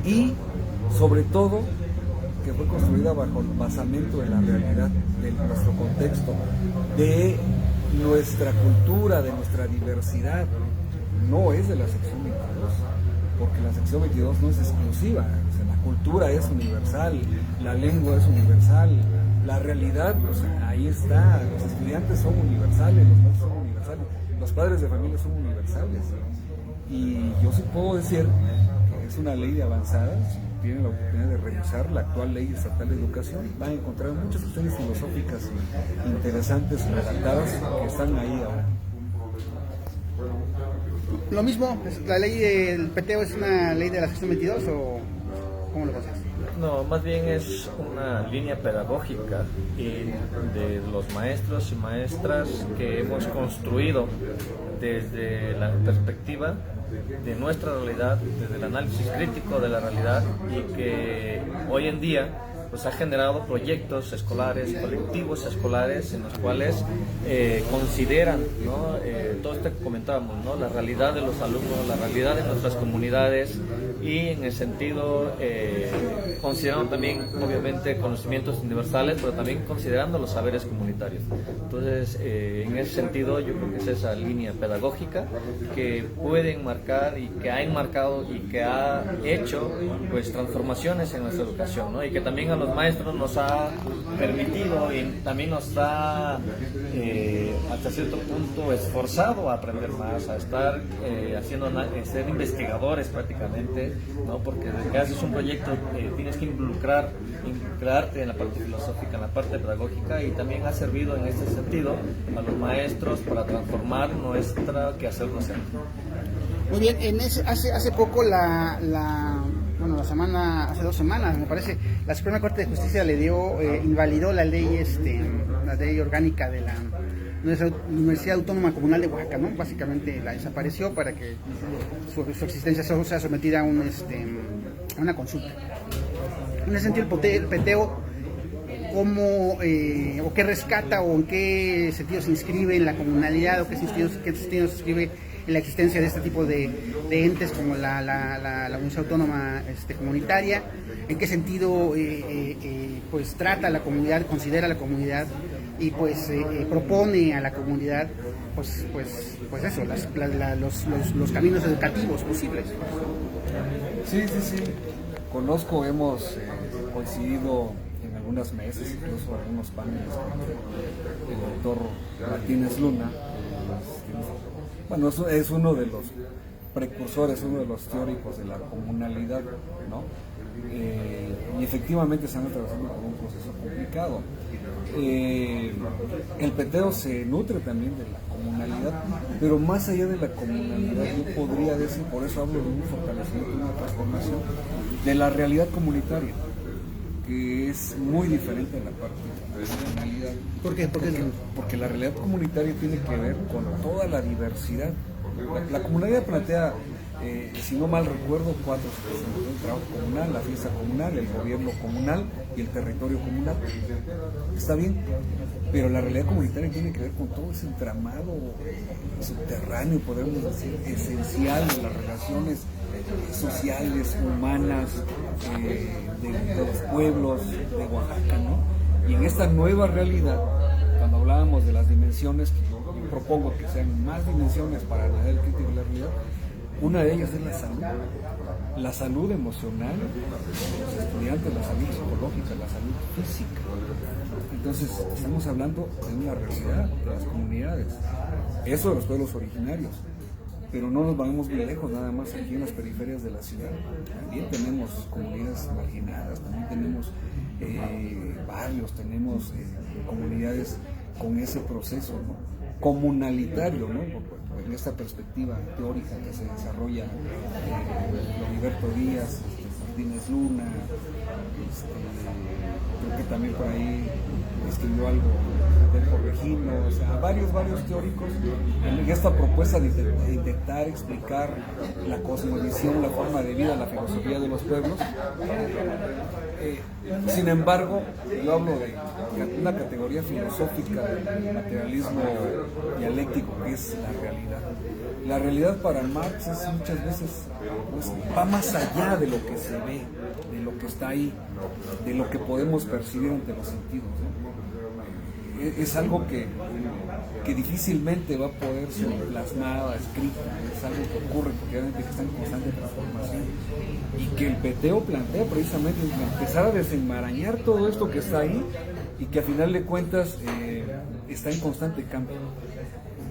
Y, sobre todo, que fue construida bajo el basamento de la realidad, de nuestro contexto, de nuestra cultura, de nuestra diversidad. No es de la sección 22, porque la sección 22 no es exclusiva. O sea, la cultura es universal, la lengua es universal, la realidad, ahí está. Los estudiantes son universales, los maestros son universales, los padres de familia son universales. Y yo sí puedo decir que es una ley de avanzada. Si tienen la oportunidad de revisar la actual ley estatal de educación, van a encontrar muchas cuestiones filosóficas interesantes redactadas que están ahí ahora. Lo mismo, ¿la ley del peteo es una ley de la sección 22 o cómo lo pasas? No, más bien es una línea pedagógica de los maestros y maestras que hemos construido desde la perspectiva de nuestra realidad, desde el análisis crítico de la realidad, y que hoy en día pues ha generado proyectos escolares, colectivos escolares en los cuales consideran, ¿no? Todo esto que comentábamos, ¿no? La realidad de los alumnos, la realidad de nuestras comunidades, y en el sentido considerando también obviamente conocimientos universales, pero también considerando los saberes comunitarios. Entonces en ese sentido yo creo que es esa línea pedagógica que pueden marcar y que ha enmarcado y que ha hecho pues transformaciones en nuestra educación, ¿no? Y que también a los maestros nos ha permitido y también nos ha hasta cierto punto esforzado a aprender más, a estar ser investigadores prácticamente, ¿no? Porque desde que haces un proyecto tienes que involucrarte en la parte filosófica, en la parte pedagógica, y también ha servido en este sentido a los maestros para transformar nuestra quehacer docente. Muy bien, hace poco hace 2 semanas, me parece, la Suprema Corte de Justicia invalidó la ley orgánica de la Universidad Autónoma Comunal de Oaxaca, ¿no? Básicamente la desapareció para que su existencia sea sometida a una consulta. En ese sentido, el peteo, ¿cómo o qué rescata o en qué sentido se inscribe en la comunalidad, o qué sentido se inscribe en la existencia de este tipo de entes como la Universidad Autónoma Comunitaria? ¿En qué sentido pues trata a la comunidad, considera a la comunidad y pues propone a la comunidad pues eso, los caminos educativos posibles? Sí. Conozco, hemos coincidido en algunas mesas, incluso algunos paneles con el doctor Martínez Luna. Bueno, es uno de los precursores, uno de los teóricos de la comunalidad, ¿no? y efectivamente están atravesando por un proceso complicado. El peteo se nutre también de la comunalidad, pero más allá de la comunalidad, yo podría decir, por eso hablo de un fortalecimiento, de una transformación de la realidad comunitaria, que es muy diferente de la parte de la comunalidad. ¿Por qué? Porque la realidad comunitaria tiene que ver con toda la diversidad. La comunalidad plantea, si no mal recuerdo, 4 situaciones: el trabajo comunal, la fiesta comunal, el gobierno comunal y el territorio comunal. Está bien, pero la realidad comunitaria tiene que ver con todo ese entramado subterráneo, podemos decir, esencial de las relaciones sociales, humanas, de los pueblos de Oaxaca, ¿no? Y en esta nueva realidad, cuando hablábamos de las dimensiones, que yo propongo que sean más dimensiones para analizar el crítico de la realidad, una de ellas es la salud emocional de los estudiantes, la salud psicológica, la salud física. Entonces, estamos hablando de una realidad de las comunidades, eso de los pueblos originarios. Pero no nos vamos muy lejos, nada más aquí en las periferias de la ciudad. También tenemos comunidades marginadas, también tenemos barrios, tenemos comunidades con ese proceso, ¿no? Comunalitario, ¿no? En esta perspectiva teórica que se desarrolla Heriberto Díaz, Martínez Luna, creo que también por ahí escribió algo del Corregino, o sea, varios teóricos en esta propuesta de intentar explicar la cosmovisión, la forma de vida, la filosofía de los pueblos. Sin embargo, yo hablo de una categoría filosófica del materialismo dialéctico, que es la realidad. La realidad para Marx es muchas veces, pues, va más allá de lo que se ve, de lo que está ahí, de lo que podemos percibir ante los sentidos, ¿no? Es algo que difícilmente va a poder ser plasmada, escrita, es algo que ocurre porque obviamente que está en constante transformación, y que el peteo plantea precisamente empezar a desenmarañar todo esto que está ahí y que a final de cuentas está en constante cambio.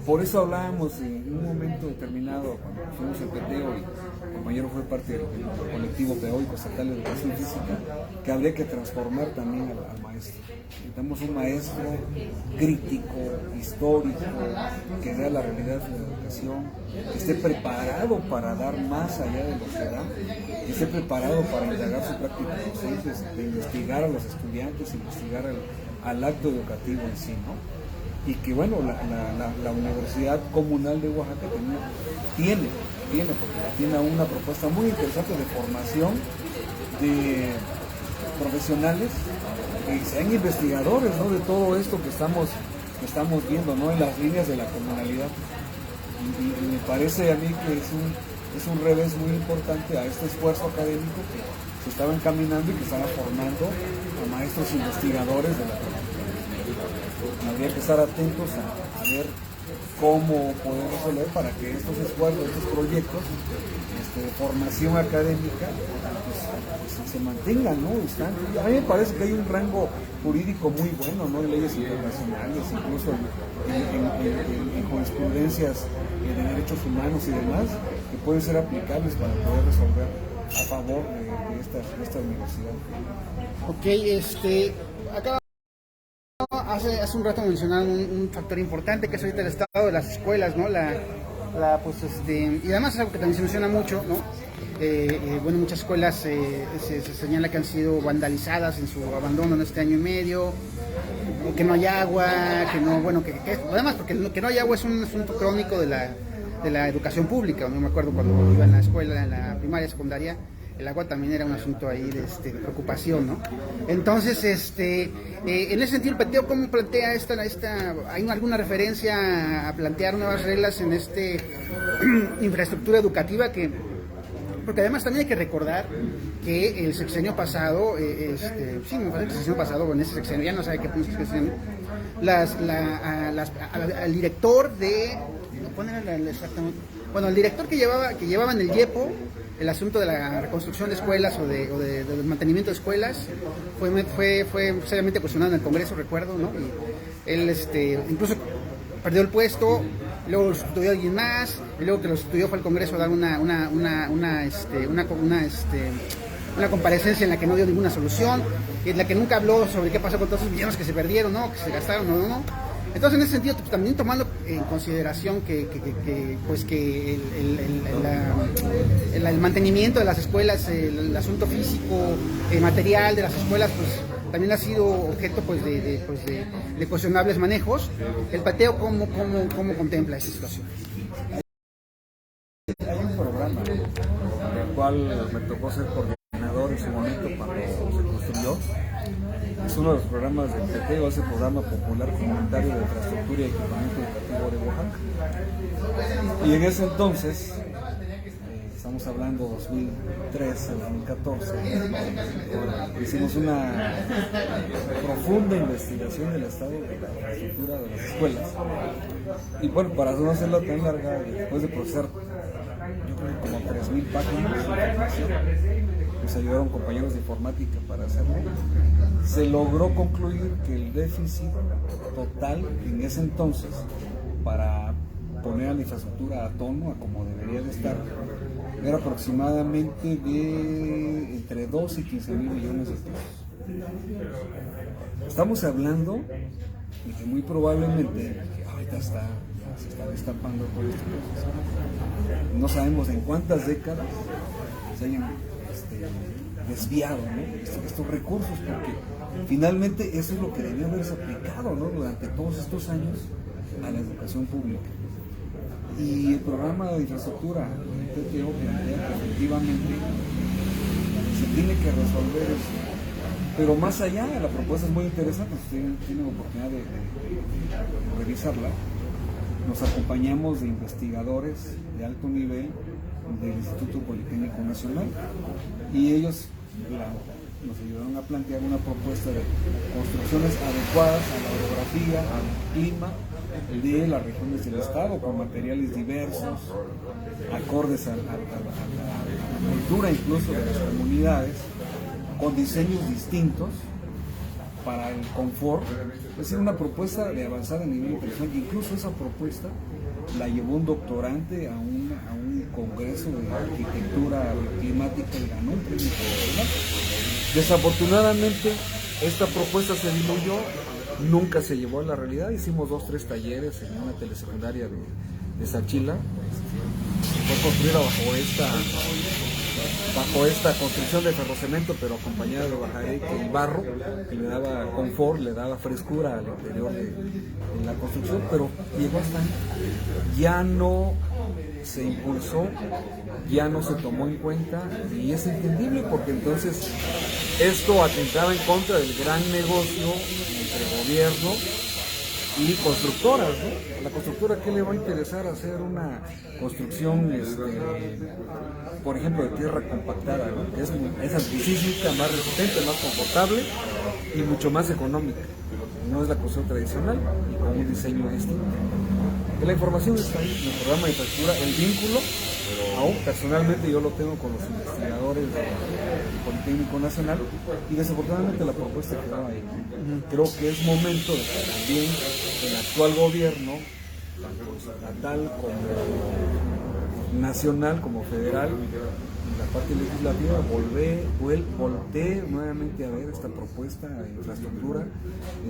Por eso hablábamos en un momento determinado, cuando fuimos al peteo y el compañero fue parte del colectivo pedagógico estatal de educación física, que habría que transformar también al maestro. Necesitamos un maestro crítico, histórico, que vea la realidad de la educación, que esté preparado para dar más allá de lo que da, que esté preparado para indagar su práctica docente, de investigar a los estudiantes, investigar al acto educativo en sí, ¿no? Y que bueno, la Universidad Comunal de Oaxaca tiene porque tiene una propuesta muy interesante de formación de profesionales que sean investigadores, ¿no? De todo esto que estamos viendo, ¿no? En las líneas de la comunalidad. Y me parece a mí que es un revés muy importante a este esfuerzo académico que se estaba encaminando y que estaba formando a maestros investigadores de la comunidad. Habría que estar atentos a ver cómo podemos resolver para que estos esfuerzos, estos proyectos de formación académica pues, se mantengan, ¿no? A mí me parece que hay un rango jurídico muy bueno, ¿no? En leyes internacionales, incluso en jurisprudencias de derechos humanos y demás, que pueden ser aplicables para poder resolver a favor de esta universidad. Ok, acá hace un rato mencionaron un factor importante que es ahorita el estado de las escuelas, ¿no? Y además es algo que también se menciona mucho, ¿no? Bueno, muchas escuelas se señala que han sido vandalizadas en su abandono en este año y medio, que no hay agua, que no, bueno, además porque que no hay agua es un asunto crónico de la educación pública. No me acuerdo cuando iba en la escuela, en la primaria, secundaria, el agua también era un asunto ahí de preocupación, ¿no? Entonces, en ese sentido, el peteo, ¿cómo plantea hay alguna referencia a plantear nuevas reglas en infraestructura educativa porque además también hay que recordar que el sexenio pasado, sí, me parece que el sexenio pasado, o en ese sexenio, ya no sabe qué punto es sexenio, al director de, ¿cuál era exactamente? Bueno, el director que llevaba en el YEPO el asunto de la reconstrucción de escuelas o del mantenimiento de escuelas fue seriamente cuestionado en el Congreso, recuerdo, ¿no? Y él incluso perdió el puesto, luego lo sustituyó alguien más, y luego que lo sustituyó fue al Congreso a dar una comparecencia en la que no dio ninguna solución, en la que nunca habló sobre qué pasó con todos esos millones que se perdieron, ¿no? Que se gastaron, no. Entonces, en ese sentido, pues, también tomando en consideración que el mantenimiento de las escuelas, el asunto físico, material de las escuelas, pues también ha sido objeto pues de cuestionables manejos. El pateo, ¿cómo contempla esta situación? Hay un programa del cual me tocó ser coordinador en su momento cuando se construyó. Es uno de los programas del PTEO, ese programa popular comunitario de infraestructura y equipamiento educativo de Oaxaca. Y en ese entonces, estamos hablando 2013, 2014, hicimos una profunda investigación del estado de la infraestructura de las escuelas. Y bueno, para no hacerla tan larga, después de procesar, yo creo que como 3,000 páginas de información, nos ayudaron compañeros de informática para hacerlo. Se logró concluir que el déficit total en ese entonces para poner a la infraestructura a tono, a como debería de estar, era aproximadamente de entre 2 y 15 mil millones de pesos. Estamos hablando de que muy probablemente, ahorita se está destapando todo este proceso, no sabemos en cuántas décadas se hayan desviado, ¿no? estos recursos, porque finalmente eso es lo que debió haberse aplicado, ¿no? Durante todos estos años a la educación pública. Y el programa de infraestructura del PTO plantea que efectivamente se tiene que resolver eso. Pero más allá, la propuesta es muy interesante, si ustedes tienen oportunidad de revisarla. Nos acompañamos de investigadores de alto nivel del Instituto Politécnico Nacional y ellos nos ayudaron a plantear una propuesta de construcciones adecuadas a la orografía, al clima de las regiones del estado, con materiales diversos, acordes a la cultura incluso de las comunidades, con diseños distintos para el confort. Es decir, una propuesta de avanzada a nivel internacional. Incluso esa propuesta la llevó un doctorante a un congreso de arquitectura climática y ganó un premio internacional. Desafortunadamente, esta propuesta se diluyó, nunca se llevó a la realidad. Hicimos 2 o 3 talleres en una telesecundaria de Sachila. Fue construida bajo esta construcción de ferrocemento, pero acompañada de bajareque y barro, que le daba confort, le daba frescura al interior de la construcción, pero llegó hasta ahí. Ya no se impulsó, ya no se tomó en cuenta, y es entendible porque entonces esto atentaba en contra del gran negocio entre gobierno y constructoras, ¿no? A la constructora, ¿qué le va a interesar hacer una construcción, por ejemplo, de tierra compactada, ¿no? Es antisísmica, más resistente, más confortable y mucho más económica. No es la construcción tradicional y con un diseño distinto. Que la información está ahí en el programa de infraestructura, el vínculo, aún personalmente yo lo tengo con los investigadores del Politécnico Nacional, y desafortunadamente la propuesta quedó ahí. Creo que es momento de que también el actual gobierno, tanto estatal como nacional como federal, la parte legislativa voltee nuevamente a ver esta propuesta de infraestructura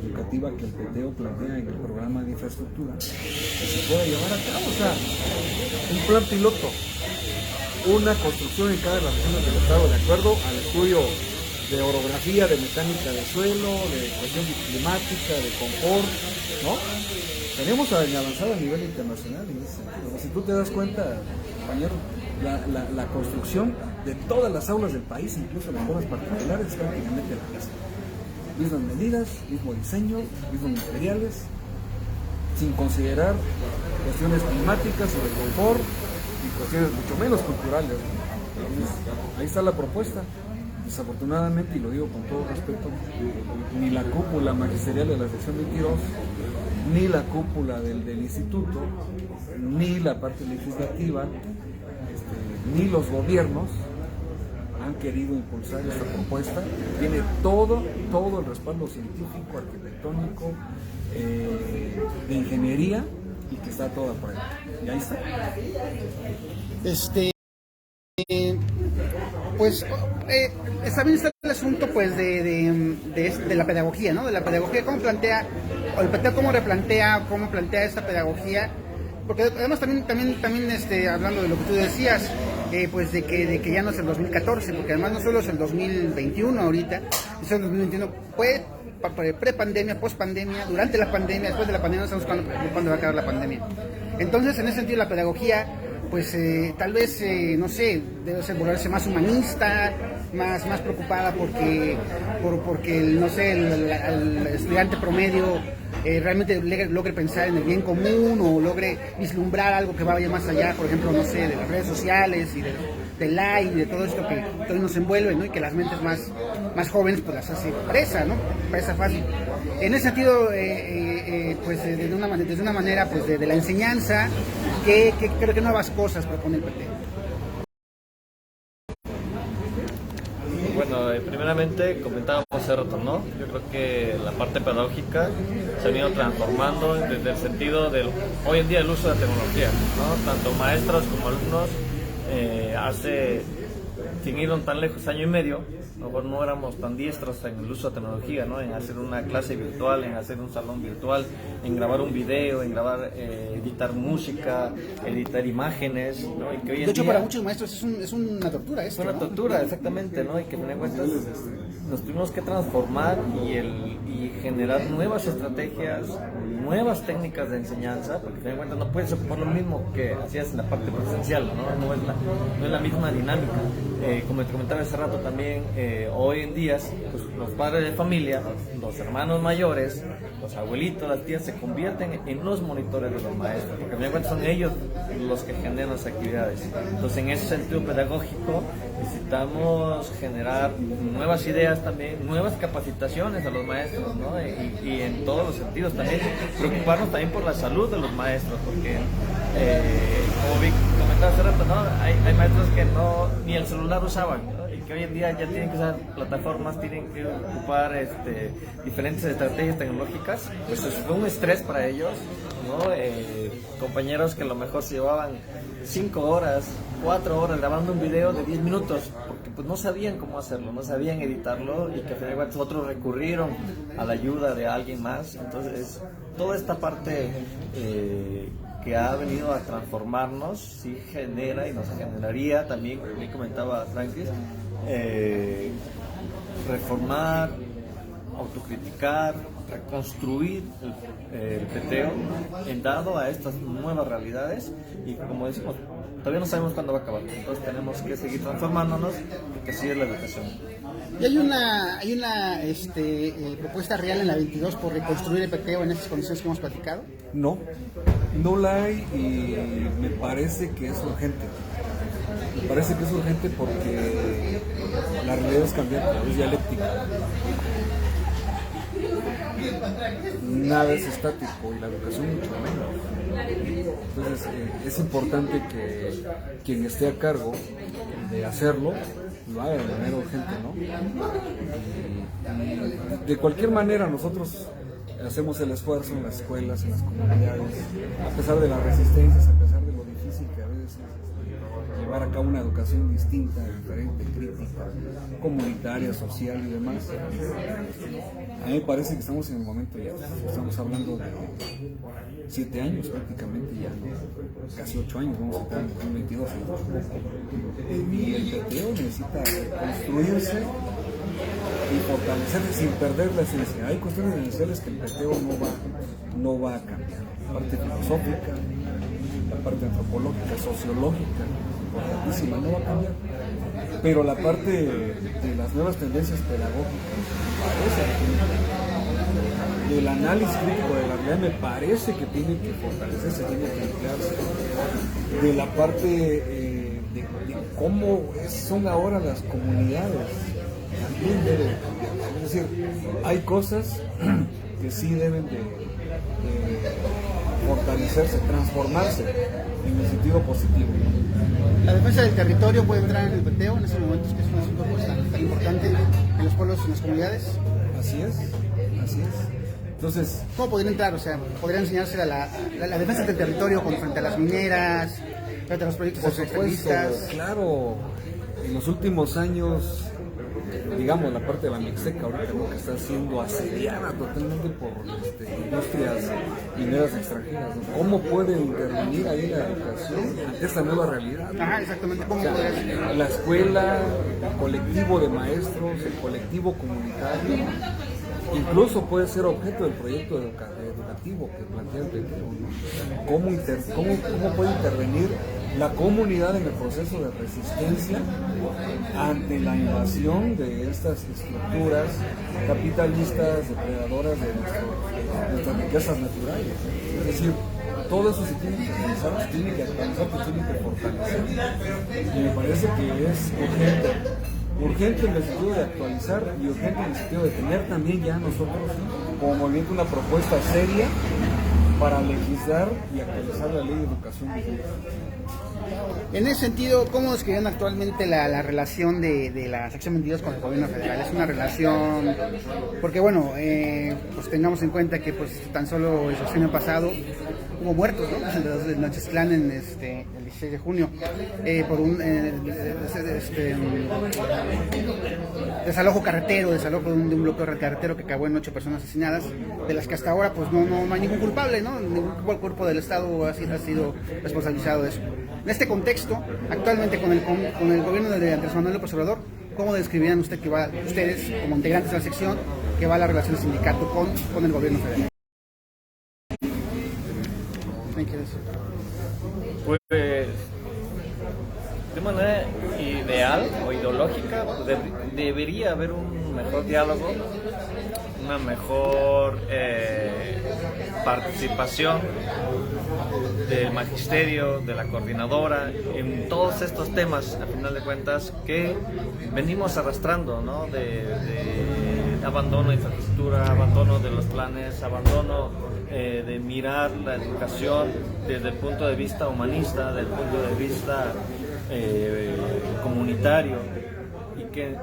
educativa que el PTEO plantea en el programa de infraestructura, que se pueda llevar a cabo. O sea, un plan piloto, una construcción en cada de las regiones del estado de acuerdo al estudio de orografía, de mecánica de suelo, de cuestión climática, de confort, ¿no? Tenemos avanzado a nivel internacional en ese sentido. Si tú te das cuenta, compañero, la construcción de todas las aulas del país, incluso las aulas particulares, es prácticamente la misma. Mismas medidas, mismo diseño, mismos materiales, sin considerar cuestiones climáticas o de confort y cuestiones mucho menos culturales, ¿no? Entonces, ahí está la propuesta. Desafortunadamente, y lo digo con todo respeto, ni la cúpula magisterial de la sección 22, ni la cúpula del instituto, ni la parte legislativa, ni los gobiernos han querido impulsar esta propuesta. Tiene todo el respaldo científico, arquitectónico, de ingeniería, y que está toda por ahí. Y ahí está. Pues también está el asunto pues de la pedagogía, ¿no? De la pedagogía, cómo plantea, o el peteo cómo plantea esta pedagogía, porque además también hablando de lo que tú decías, pues de que ya no es el 2014, porque además no solo es el 2021 ahorita, es el 2021, fue pre-pandemia, post-pandemia, durante la pandemia, después de la pandemia, no sabemos cuándo va a acabar la pandemia. Entonces, en ese sentido, la pedagogía, pues tal vez, no sé, debe ser volverse más humanista, más preocupada porque no sé, el estudiante promedio realmente logre pensar en el bien común o logre vislumbrar algo que vaya más allá, por ejemplo, no sé, de las redes sociales y del like y de todo esto que hoy nos envuelve, ¿no? Y que las mentes más jóvenes pues las hace presa, ¿no? Presa fácil. En ese sentido, pues desde una manera pues de la enseñanza, que creo que nuevas cosas propone el PT. Bueno, primeramente comentábamos hace rato, ¿no? Yo creo que la parte pedagógica se ha venido transformando desde el sentido del hoy en día el uso de la tecnología, ¿no? Tanto maestros como alumnos sin ir tan lejos, año y medio, a lo mejor no éramos tan diestros en el uso de tecnología, ¿no? En hacer una clase virtual, en hacer un salón virtual, en grabar un video, en grabar, editar música, editar imágenes, ¿no? Y que hoy en de hecho, día, para muchos maestros es una tortura esto, es una tortura, ¿no? Exactamente, ¿no? Y que, en cuentas, nos tuvimos que transformar y generar nuevas estrategias, nuevas técnicas de enseñanza, porque en cuentas no puedes ocupar lo mismo que hacías en la parte presencial, ¿no? No es la misma dinámica. Como te comentaba hace rato también, hoy en día pues, los padres de familia, los hermanos mayores, los abuelitos, las tías se convierten en los monitores de los maestros, porque en cuentas son ellos los que generan las actividades. Entonces, en ese sentido pedagógico necesitamos generar nuevas ideas también, nuevas capacitaciones a los maestros, ¿no? Y en todos los sentidos también preocuparnos también por la salud de los maestros, porque como Vic comentaba hace rato, ¿no? Hay maestros que ni el celular usaban, ¿no? Y que hoy en día ya tienen que usar plataformas, tienen que ocupar diferentes estrategias tecnológicas. Pues fue un estrés para ellos, ¿no? Compañeros que a lo mejor se llevaban 5 horas, 4 horas grabando un video de 10 minutos, porque pues no sabían cómo hacerlo, no sabían editarlo, y que al final otros recurrieron a la ayuda de alguien más. Entonces, toda esta parte que ha venido a transformarnos, sí genera y nos generaría también, como bien comentaba Francis, reformar, autocriticar, reconstruir el peteo en dado a estas nuevas realidades, y como decimos, todavía no sabemos cuándo va a acabar, entonces tenemos que seguir transformándonos, porque así es la educación. Y hay una propuesta real en la 22 por reconstruir el peteo en estas condiciones que hemos platicado. No la hay, y me parece que es urgente. Me parece que es urgente porque la realidad es cambiante, es dialéctica. Nada es estático y la educación mucho menos. Entonces es importante que quien esté a cargo de hacerlo lo haga de manera urgente, ¿no? Y de cualquier manera nosotros hacemos el esfuerzo en las escuelas, en las comunidades, a pesar de las resistencias, a pesar de lo difícil que a veces es llevar a cabo una educación distinta, diferente, crítica, comunitaria, social y demás. A mí me parece que estamos en el momento ya, estamos hablando de 7 años prácticamente ya, ¿no? Casi 8 años, vamos a estar en 2022. Y el peteo necesita construirse y fortalecerse sin perder la esencia. Hay cuestiones esenciales que el peteo no va a cambiar. La parte filosófica, la parte antropológica, sociológica, importantísima, no va a cambiar. Pero la parte de las nuevas tendencias pedagógicas, parece que tiene que cambiar. Del análisis crítico de la realidad me parece que tiene que fortalecerse, tiene que emplearse. De la parte de cómo son ahora las comunidades, también debe de cambiar. Es decir, hay cosas que sí deben de fortalecerse, transformarse en el sentido positivo. La defensa del territorio puede entrar en el peteo en estos momentos, que es un asunto pues, tan importante en los pueblos y en las comunidades. Así es. Entonces, ¿cómo podría entrar? O sea, podría enseñarse la defensa del territorio frente a las mineras, frente a los proyectos por supuesto, extremistas. claro. en los últimos años, digamos, la parte de la Mixteca ahorita lo que está siendo asediada totalmente por industrias mineras extranjeras, ¿no? ¿Cómo puede intervenir ahí la educación ante esta nueva realidad? Ajá, exactamente. ¿Cómo O sea, podría ser? la escuela, el colectivo de maestros, el colectivo comunitario, incluso puede ser objeto del proyecto educativo que plantea el PTO, ¿no? ¿Cómo puede intervenir la comunidad en el proceso de resistencia ante la invasión de estas estructuras capitalistas, depredadoras de nuestras riquezas naturales? Es decir, todo eso se tiene que realizar, se tiene que actualizar, se tiene que fortalecer. Y me parece que es urgente en el sentido de actualizar y urgente en el sentido de tener también ya nosotros como movimiento una propuesta seria para legislar y actualizar la ley de educación vigente. En ese sentido, ¿cómo describen actualmente la relación de la sección 22 con el gobierno federal? Es una relación, porque bueno, pues tengamos en cuenta que pues tan solo el año pasado hubo muertos, ¿no? El de Nochestlán el 16 de junio por un desalojo de un bloqueo carretero que acabó en 8 personas asesinadas, de las que hasta ahora pues no hay ningún culpable, ¿no? Ningún cuerpo del Estado ha sido responsabilizado de eso. En este contexto, actualmente con el gobierno de Andrés Manuel López Obrador, ¿cómo describirían ustedes como integrantes de la sección que va la relación del sindicato con el gobierno federal? Pues de manera ideal o ideológica debería haber un mejor diálogo, una mejor participación del magisterio, de la coordinadora, en todos estos temas, a final de cuentas, que venimos arrastrando, ¿no? De abandono de infraestructura, abandono de los planes, abandono de mirar la educación desde el punto de vista humanista, desde el punto de vista comunitario, y que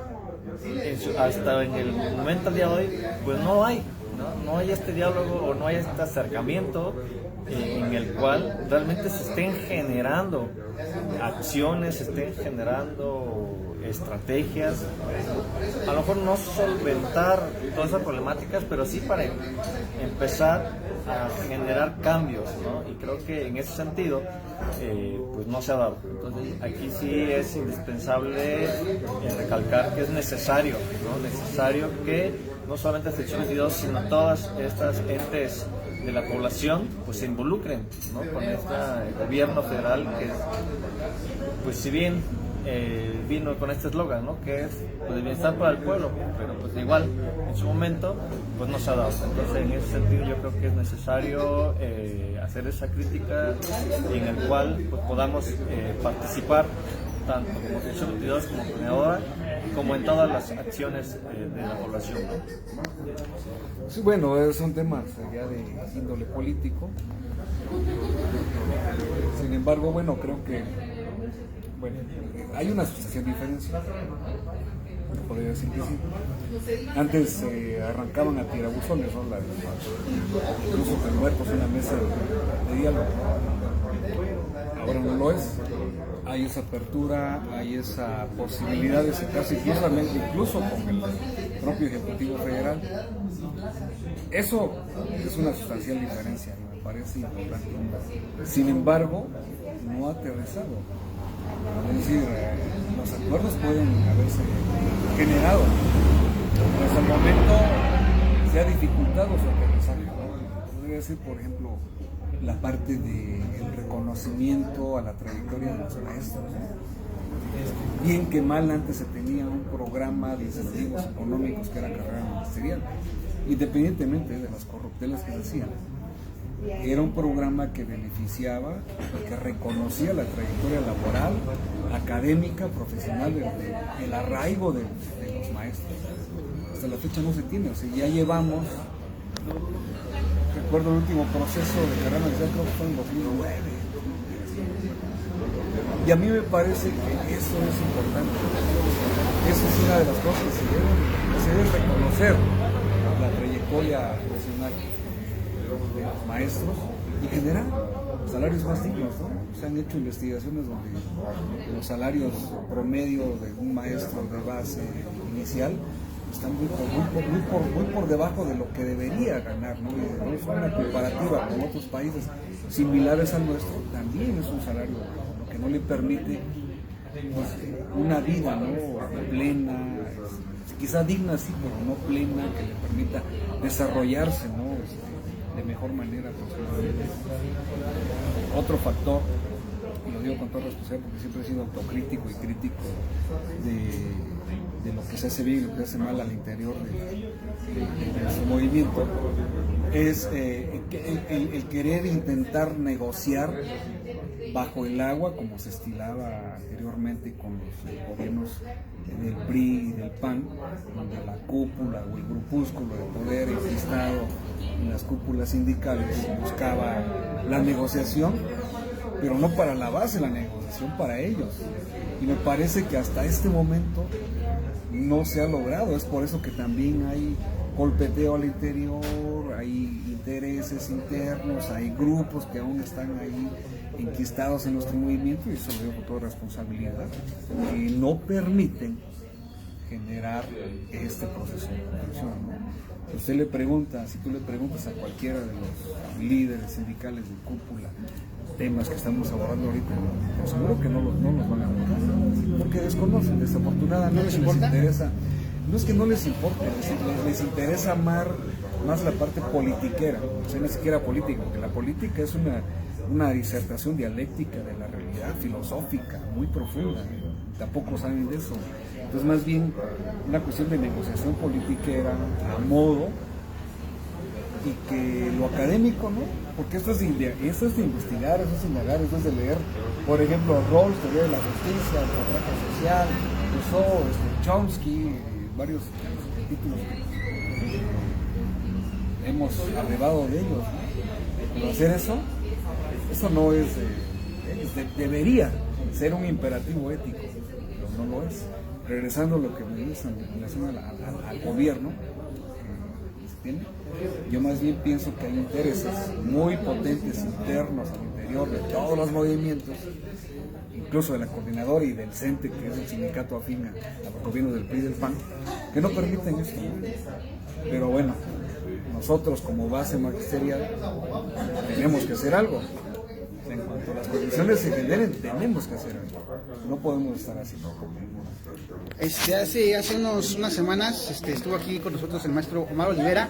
hasta en el momento al día de hoy pues no hay este diálogo o no hay este acercamiento en el cual realmente se estén generando acciones, se estén generando estrategias, a lo mejor no solventar todas esas problemáticas, pero sí para empezar a generar cambios, ¿no? Y creo que en ese sentido pues no se ha dado. Entonces aquí sí es indispensable recalcar que es necesario, ¿no? Necesario que no solamente sección 22, sino todas estas entes de la población pues se involucren, ¿no? Con este gobierno federal que pues si bien vino con este eslogan, ¿no? Que es pues, el bienestar para el pueblo, pero pues igual en su momento pues no se ha dado. Entonces en ese sentido yo creo que es necesario hacer esa crítica y en el cual pues, podamos participar tanto como sección 22 como coordinadora, como en todas las acciones de la población, ¿no? Sí, bueno, son temas ya de índole político. Sin embargo, bueno, creo que hay una sustancial diferencia. Podría decir que sí. Antes arrancaban a tirabuzones, ¿no? Incluso con muertos en la mesa de diálogo. Ahora no lo es. Hay esa apertura, hay esa posibilidad de sentarse incluso con el propio Ejecutivo Federal. Eso es una sustancial diferencia, ¿no? Me parece importante. Sin embargo, no ha aterrizado. Es decir, los acuerdos pueden haberse generado, pero hasta el momento se ha dificultado su aterrizaje, ¿no? Podría decir, por ejemplo, la parte del reconocimiento a la trayectoria de los maestros, ¿no? Bien que mal, antes se tenía un programa de incentivos económicos que era carrera ministerial, independientemente de las corruptelas que se hacían. Era un programa que beneficiaba, que reconocía la trayectoria laboral, académica, profesional, el arraigo de los maestros. Hasta la fecha no se tiene, o sea, ya llevamos, recuerdo el último proceso de carrera ministerial, creo que fue en 2009. Y a mí me parece que eso es importante. Esa es una de las cosas que se debe reconocer la trayectoria profesional de los maestros, y generar salarios más dignos, ¿no? Se han hecho investigaciones donde los salarios promedio de un maestro de base inicial están muy por debajo de lo que debería ganar, ¿no? Y es una comparativa con otros países similares al nuestro, también es un salario lo que no le permite pues, una vida, ¿no? Plena, quizá digna sí, pero no plena, que le permita desarrollarse, ¿no? De mejor manera. Otro factor, y lo digo con toda responsabilidad porque siempre he sido autocrítico y crítico de lo que se hace bien y lo que se hace mal al interior de su movimiento, es el querer intentar negociar bajo el agua, como se estilaba anteriormente con los gobiernos del PRI y del PAN, donde la cúpula o el grupúsculo de poder enquistado en las cúpulas sindicales buscaba la negociación, pero no para la base, la negociación para ellos. Y me parece que hasta este momento no se ha logrado. Es por eso que también hay golpeteo al interior, hay intereses internos, hay grupos que aún están ahí enquistados en nuestro movimiento, y eso lo digo con toda responsabilidad, que no permiten generar este proceso de construcción, ¿no? Si usted le pregunta, si tú le preguntas a cualquiera de los líderes sindicales de cúpula temas que estamos abordando ahorita, pues seguro que no los van a abordar, porque desconocen, desafortunadamente. ¿No les importa? Interesa, no es que no les importe, les interesa más la parte politiquera, o sea, ni siquiera política, porque la política es una disertación dialéctica de la realidad filosófica muy profunda, tampoco saben de eso. Entonces, más bien una cuestión de negociación politiquera a modo, y que lo académico, ¿no? Porque esto es de investigar, eso es indagar, eso es de leer, por ejemplo, Rawls, teoría de la justicia, el contrato social, Rousseau, Chomsky, varios títulos que hemos arreglado de ellos, ¿no? Pero hacer eso no es, debería ser un imperativo ético, pero no lo es. Regresando a lo que me dicen en relación al gobierno, yo más bien pienso que hay intereses muy potentes internos al interior de todos los movimientos, incluso de la coordinadora y del CENTE, que es el sindicato afín al gobierno del PRI y del PAN, que no permiten esto. Pero bueno, nosotros como base magisterial tenemos que hacer algo. En cuanto a las condiciones se generen, tenemos que hacer algo. No podemos estar así. Hace unas semanas estuvo aquí con nosotros el maestro Omar Olivera.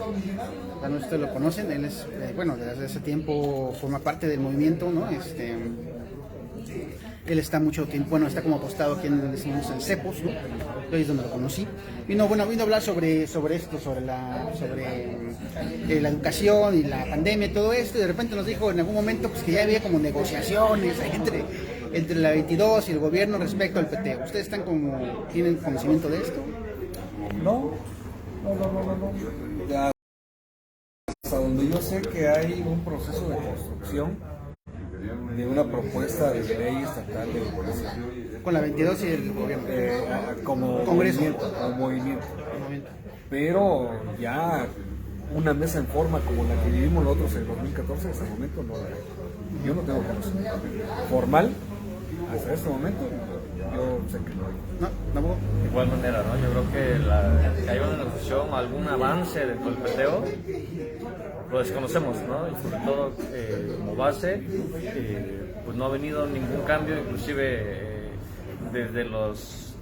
A ustedes lo conocen, él es, desde hace tiempo forma parte del movimiento, ¿no? Él está mucho tiempo, está como apostado aquí en el CEPOS, ¿no? Yo ahí es donde lo conocí. Vino a hablar sobre esto, sobre la educación y la pandemia y todo esto, y de repente nos dijo en algún momento pues, que ya había como negociaciones ahí entre la 22 y el gobierno respecto al peteo. ¿Ustedes tienen conocimiento de esto? No. Ya, hasta donde yo sé que hay un proceso de construcción de una propuesta de ley estatal de educación. Con la 22 y el gobierno. Como Congreso. Movimiento. Pero ya una mesa en forma como la que vivimos nosotros en 2014, hasta el momento no la hay. Yo no tengo conocimiento formal, hasta este momento, yo sé que no hay. No. De igual manera, ¿no? Yo creo que haya una negociación, algún avance dentro del peteo, lo desconocemos, ¿no? Y sobre todo como base, pues no ha venido ningún cambio, inclusive desde los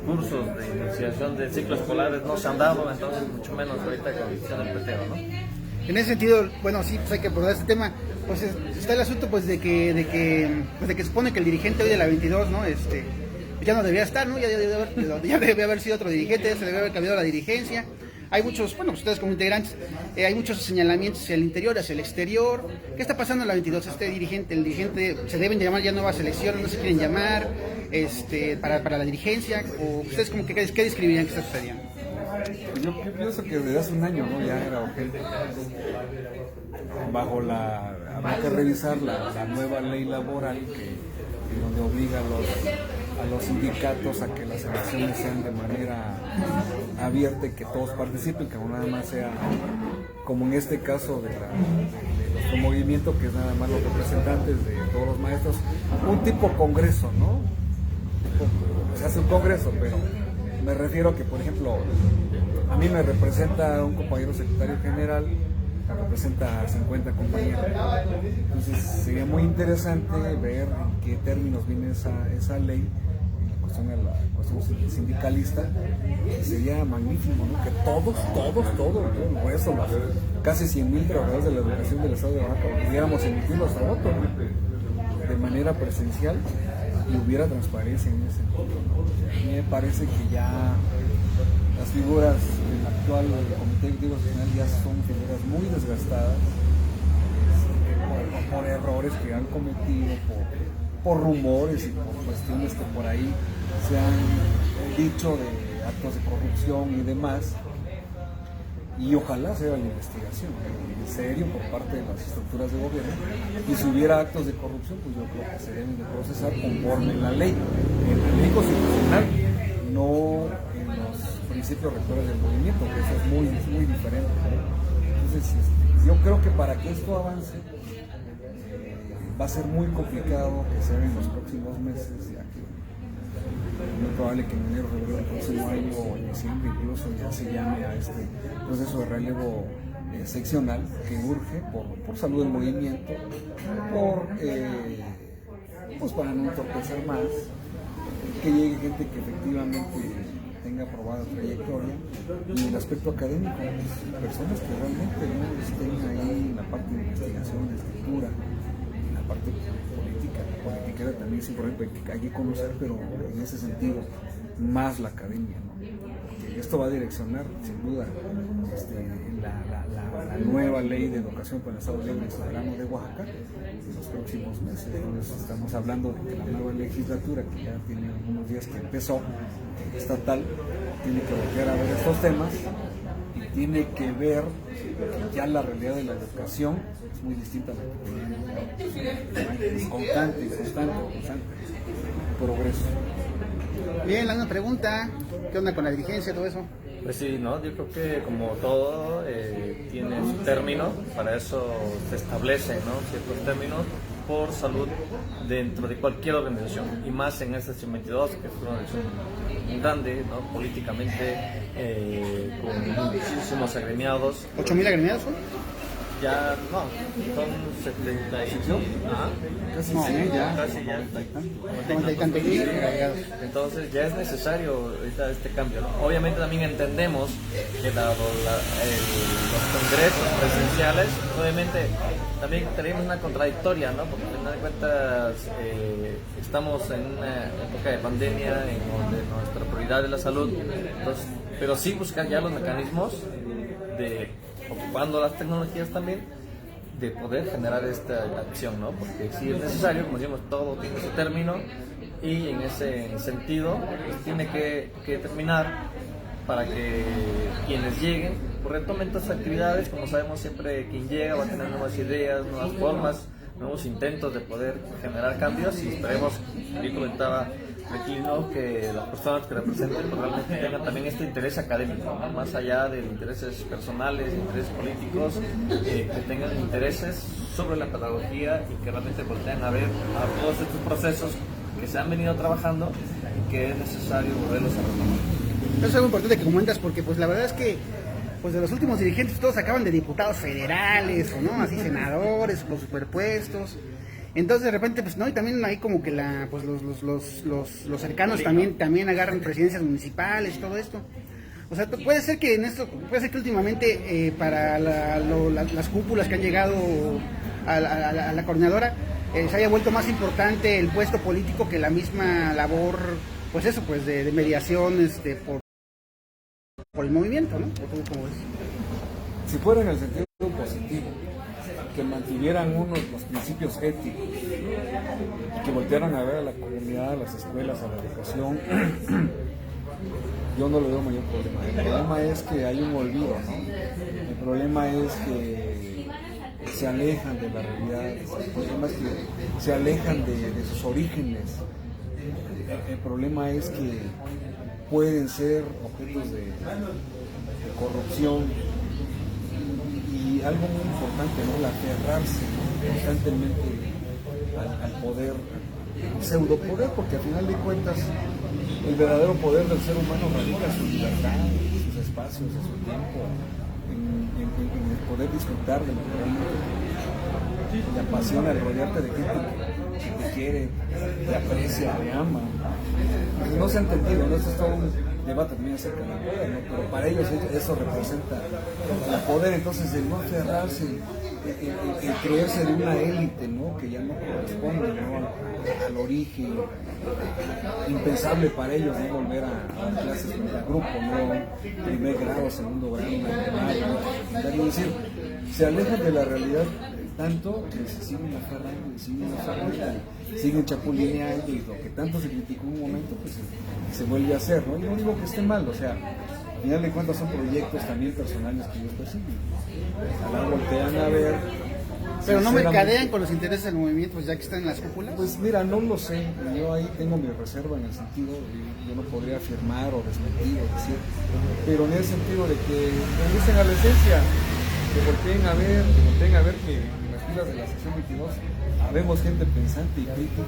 cursos de iniciación de ciclos escolares no se han dado, entonces mucho menos ahorita con la decisión del peteo, ¿no? En ese sentido, sí, pues hay que abordar este tema. Pues está el asunto pues de que se supone que el dirigente hoy de la 22, ¿no? Ya no debería estar, ¿no? Ya debe haber sido otro dirigente, se debe haber cambiado la dirigencia. Hay muchos, ustedes como integrantes, hay muchos señalamientos hacia el interior, hacia el exterior. ¿Qué está pasando en la 22? El dirigente, ¿se deben llamar ya nuevas elecciones? ¿No se quieren llamar para la dirigencia? ¿O ustedes como que qué describirían que está sucediendo? Yo pienso que desde hace un año, ¿no? Ya era urgente. Habrá que revisar la nueva ley laboral donde obliga a los sindicatos a que las elecciones sean de manera abierta y que todos participen, que no nada más sea como en este caso de los nuestro movimiento, que es nada más los representantes de todos los maestros, un tipo congreso, ¿no? Se hace un congreso, pero me refiero que, por ejemplo, a mí me representa un compañero secretario general, me representa a 50 compañeros. Entonces sería muy interesante ver en qué términos viene esa ley, en la cuestión sindicalista. Sería magnífico, ¿no? Que todos, por eso los casi 100.000 trabajadores de la educación del Estado de Oaxaca pudiéramos emitir nuestro voto, ¿no? De manera presencial, y hubiera transparencia en ese sentido, ¿no? A mí me parece que ya las figuras del actual Comité Directivo Nacional ya son figuras muy desgastadas, por errores que han cometido, por rumores y por cuestiones que por ahí se han dicho de actos de corrupción y demás. Y ojalá sea la investigación en serio por parte de las estructuras de gobierno, y si hubiera actos de corrupción, pues yo creo que se deben de procesar conforme la ley, en la ley constitucional, no en los principios rectores del movimiento, que eso es muy diferente. Entonces yo creo que para que esto avance va a ser muy complicado que sea en los próximos meses, ya que es muy probable que en enero, febrero del próximo año o en diciembre incluso ya se llame a este proceso de relevo seccional que urge por salud del movimiento, pues para no entorpecer más, que llegue gente que efectivamente tenga aprobada trayectoria, y el aspecto académico, pues, personas que realmente no estén ahí en la parte de investigación, de escritura, en la parte política. La politiquera también es importante, hay que conocer, pero en ese sentido más la academia, ¿no? Porque esto va a direccionar sin duda la nueva ley de educación para el Estado Libre y Soberano de Oaxaca en los próximos meses. Entonces estamos hablando de que la nueva legislatura, que ya tiene algunos días que empezó, estatal, tiene que volver a ver estos temas y tiene que ver que ya la realidad de la educación es muy distinta a la que teníamos. Es constante, progreso. Bien, la una pregunta, ¿qué onda con la dirigencia, todo eso? Pues sí, ¿no? Yo creo que como todo tiene su término, para eso se establece, ¿no? Ciertos términos por salud dentro de cualquier organización, y más en esta 22, que es una organización muy grande, ¿no? Políticamente, con muchísimos agremiados. ¿8,000 agremiados son? Ya, no, son 75, Casi No, ya. 90 y tantos mil agregados. Entonces ya es necesario ahorita este cambio, ¿no? Obviamente también entendemos que dado los congresos presenciales, obviamente también tenemos una contradictoria, ¿no? Porque al final de cuentas estamos en una época de pandemia en donde nuestra prioridad es la salud, entonces, pero sí buscar ya los mecanismos de, ocupando las tecnologías también, de poder generar esta acción, ¿no? Porque si es necesario, como decimos, todo tiene su término, y en ese sentido pues, tiene que terminar para que quienes lleguen pues, retomen estas actividades. Como sabemos, siempre quien llega va a tener nuevas ideas, nuevas formas, nuevos intentos de poder generar cambios, y esperemos, yo comentaba aquí, ¿no? Que las personas que representen pues, realmente tengan también este interés académico, ¿no? Más allá de intereses personales, intereses políticos, que tengan intereses sobre la pedagogía y que realmente volteen a ver a todos estos procesos que se han venido trabajando y que es necesario volverlos a retomar. Eso es algo importante que comentas, porque pues la verdad es que pues de los últimos dirigentes todos acaban de diputados federales o no, así senadores con superpuestos. Entonces de repente pues no, y también hay como que pues los cercanos también agarran presidencias municipales, todo esto. O sea, puede ser que que últimamente para las cúpulas que han llegado a la coordinadora se haya vuelto más importante el puesto político que la misma labor, pues eso, pues de mediación por el movimiento, ¿no? ¿Cómo ves? Si fuera en el sentido positivo, que mantuvieran los principios éticos, que voltearan a ver a la comunidad, a las escuelas, a la educación, yo no le veo mayor problema. El problema es que hay un olvido, ¿no? El problema es que se alejan de la realidad, el problema es que se alejan de sus orígenes. El problema es que pueden ser objetos de corrupción, y algo muy importante, ¿no? El aferrarse, ¿no? Constantemente al poder, pseudo poder, porque al final de cuentas el verdadero poder del ser humano radica en su libertad, en sus espacios, en su tiempo, en el poder disfrutar de lo que realmente te apasiona, el rodearte de gente que te quiere, te aprecia, te ama. No se ha entendido, ¿no? Esto es todo un debate también acerca del poder, ¿no? Pero para ellos eso representa el poder, entonces el no aferrarse, el creerse de una élite, ¿no? Que ya no corresponde, ¿no? al origen, impensable para ellos, ¿no? Volver a clases de grupo, ¿no? Primer grado, segundo grado, ¿no? Es decir, se alejan de la realidad tanto que se siguen aferrando, siguen chapulineando, y lo que tanto se criticó en un momento, pues se vuelve a hacer, ¿no? Y no digo que esté mal, o sea, al final de cuentas son proyectos también personales que ellos persiguen. Ojalá voltean a ver. Pero no mercadean con los intereses del movimiento, pues ya que están en las cúpulas. Pues mira, no lo sé, yo ahí tengo mi reserva en el sentido, yo no podría afirmar o desmentir o decir, pero en el sentido de que regresen a la esencia, que volteen a ver que en las filas de la sección 22 habemos gente pensante y crítica,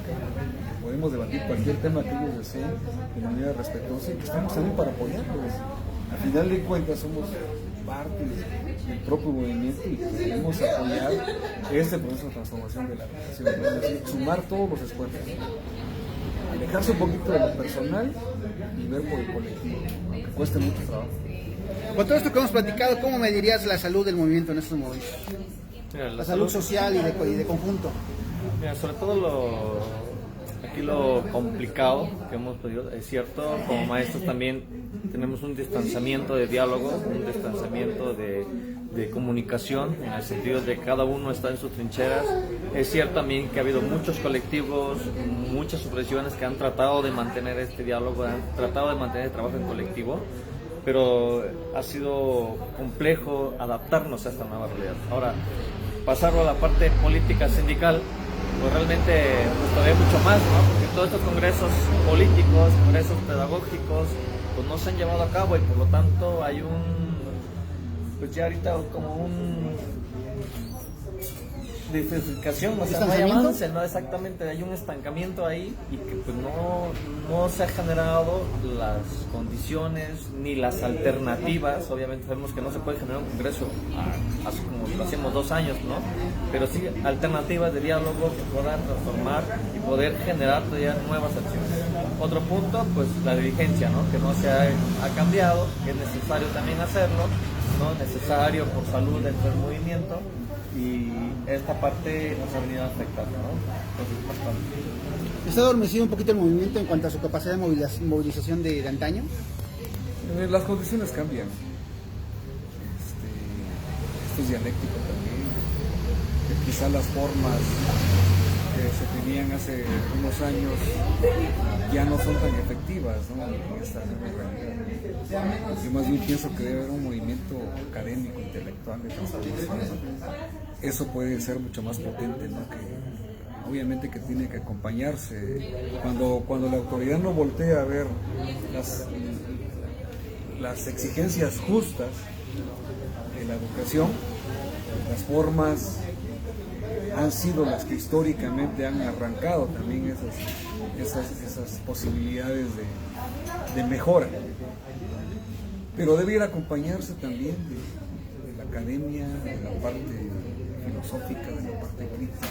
podemos debatir cualquier tema que ellos deseen de manera respetuosa y que estamos también para apoyarlos. Al final de cuentas somos parte del propio movimiento y queremos apoyar este proceso de transformación de la educación, es decir, sumar todos los esfuerzos, alejarse un poquito de lo personal y ver por el colectivo, aunque cueste mucho trabajo. Con todo esto que hemos platicado, ¿cómo medirías la salud del movimiento en estos momentos? Mira, La salud social y de conjunto. Mira, sobre todo aquí lo complicado que hemos podido, es cierto, como maestros también tenemos un distanciamiento de diálogo, un distanciamiento de comunicación, en el sentido de que cada uno está en sus trincheras. Es cierto también que ha habido muchos colectivos, muchas subvenciones que han tratado de mantener este diálogo, han tratado de mantener el trabajo en colectivo, pero ha sido complejo adaptarnos a esta nueva realidad. Ahora, pasarlo a la parte política sindical, pues realmente pues todavía mucho más, ¿no? Porque todos estos congresos políticos, congresos pedagógicos, pues no se han llevado a cabo y por lo tanto hay pues ya ahorita como diversificación, o sea, no hay avance, no exactamente, hay un estancamiento ahí y que pues no se ha generado las condiciones ni las alternativas. Obviamente sabemos que no se puede generar un congreso así como lo hacíamos 2 años, ¿no? Pero sí alternativas de diálogo que puedan transformar y poder generar todavía nuevas acciones. Otro punto, pues la dirigencia, ¿no? Que no se ha cambiado, que es necesario también hacerlo, ¿no? Necesario por salud dentro del movimiento. Y esta parte nos ha venido a afectar, ¿no? Entonces, bastante. ¿Está adormecido un poquito el movimiento en cuanto a su capacidad de movilización de antaño? Las condiciones cambian. Esto es dialéctico también. Quizá las formas que se tenían hace unos años ya no son tan efectivas, ¿no? En esta nueva realidad. Yo más bien pienso que debe haber un movimiento académico, intelectual de transformación. Eso puede ser mucho más potente, ¿no? Que obviamente que tiene que acompañarse. Cuando la autoridad no voltea a ver las exigencias justas de la educación, las formas han sido las que históricamente han arrancado también esas posibilidades de mejora. Pero debe ir a acompañarse también de la academia, de la parte filosófica, de la parte crítica,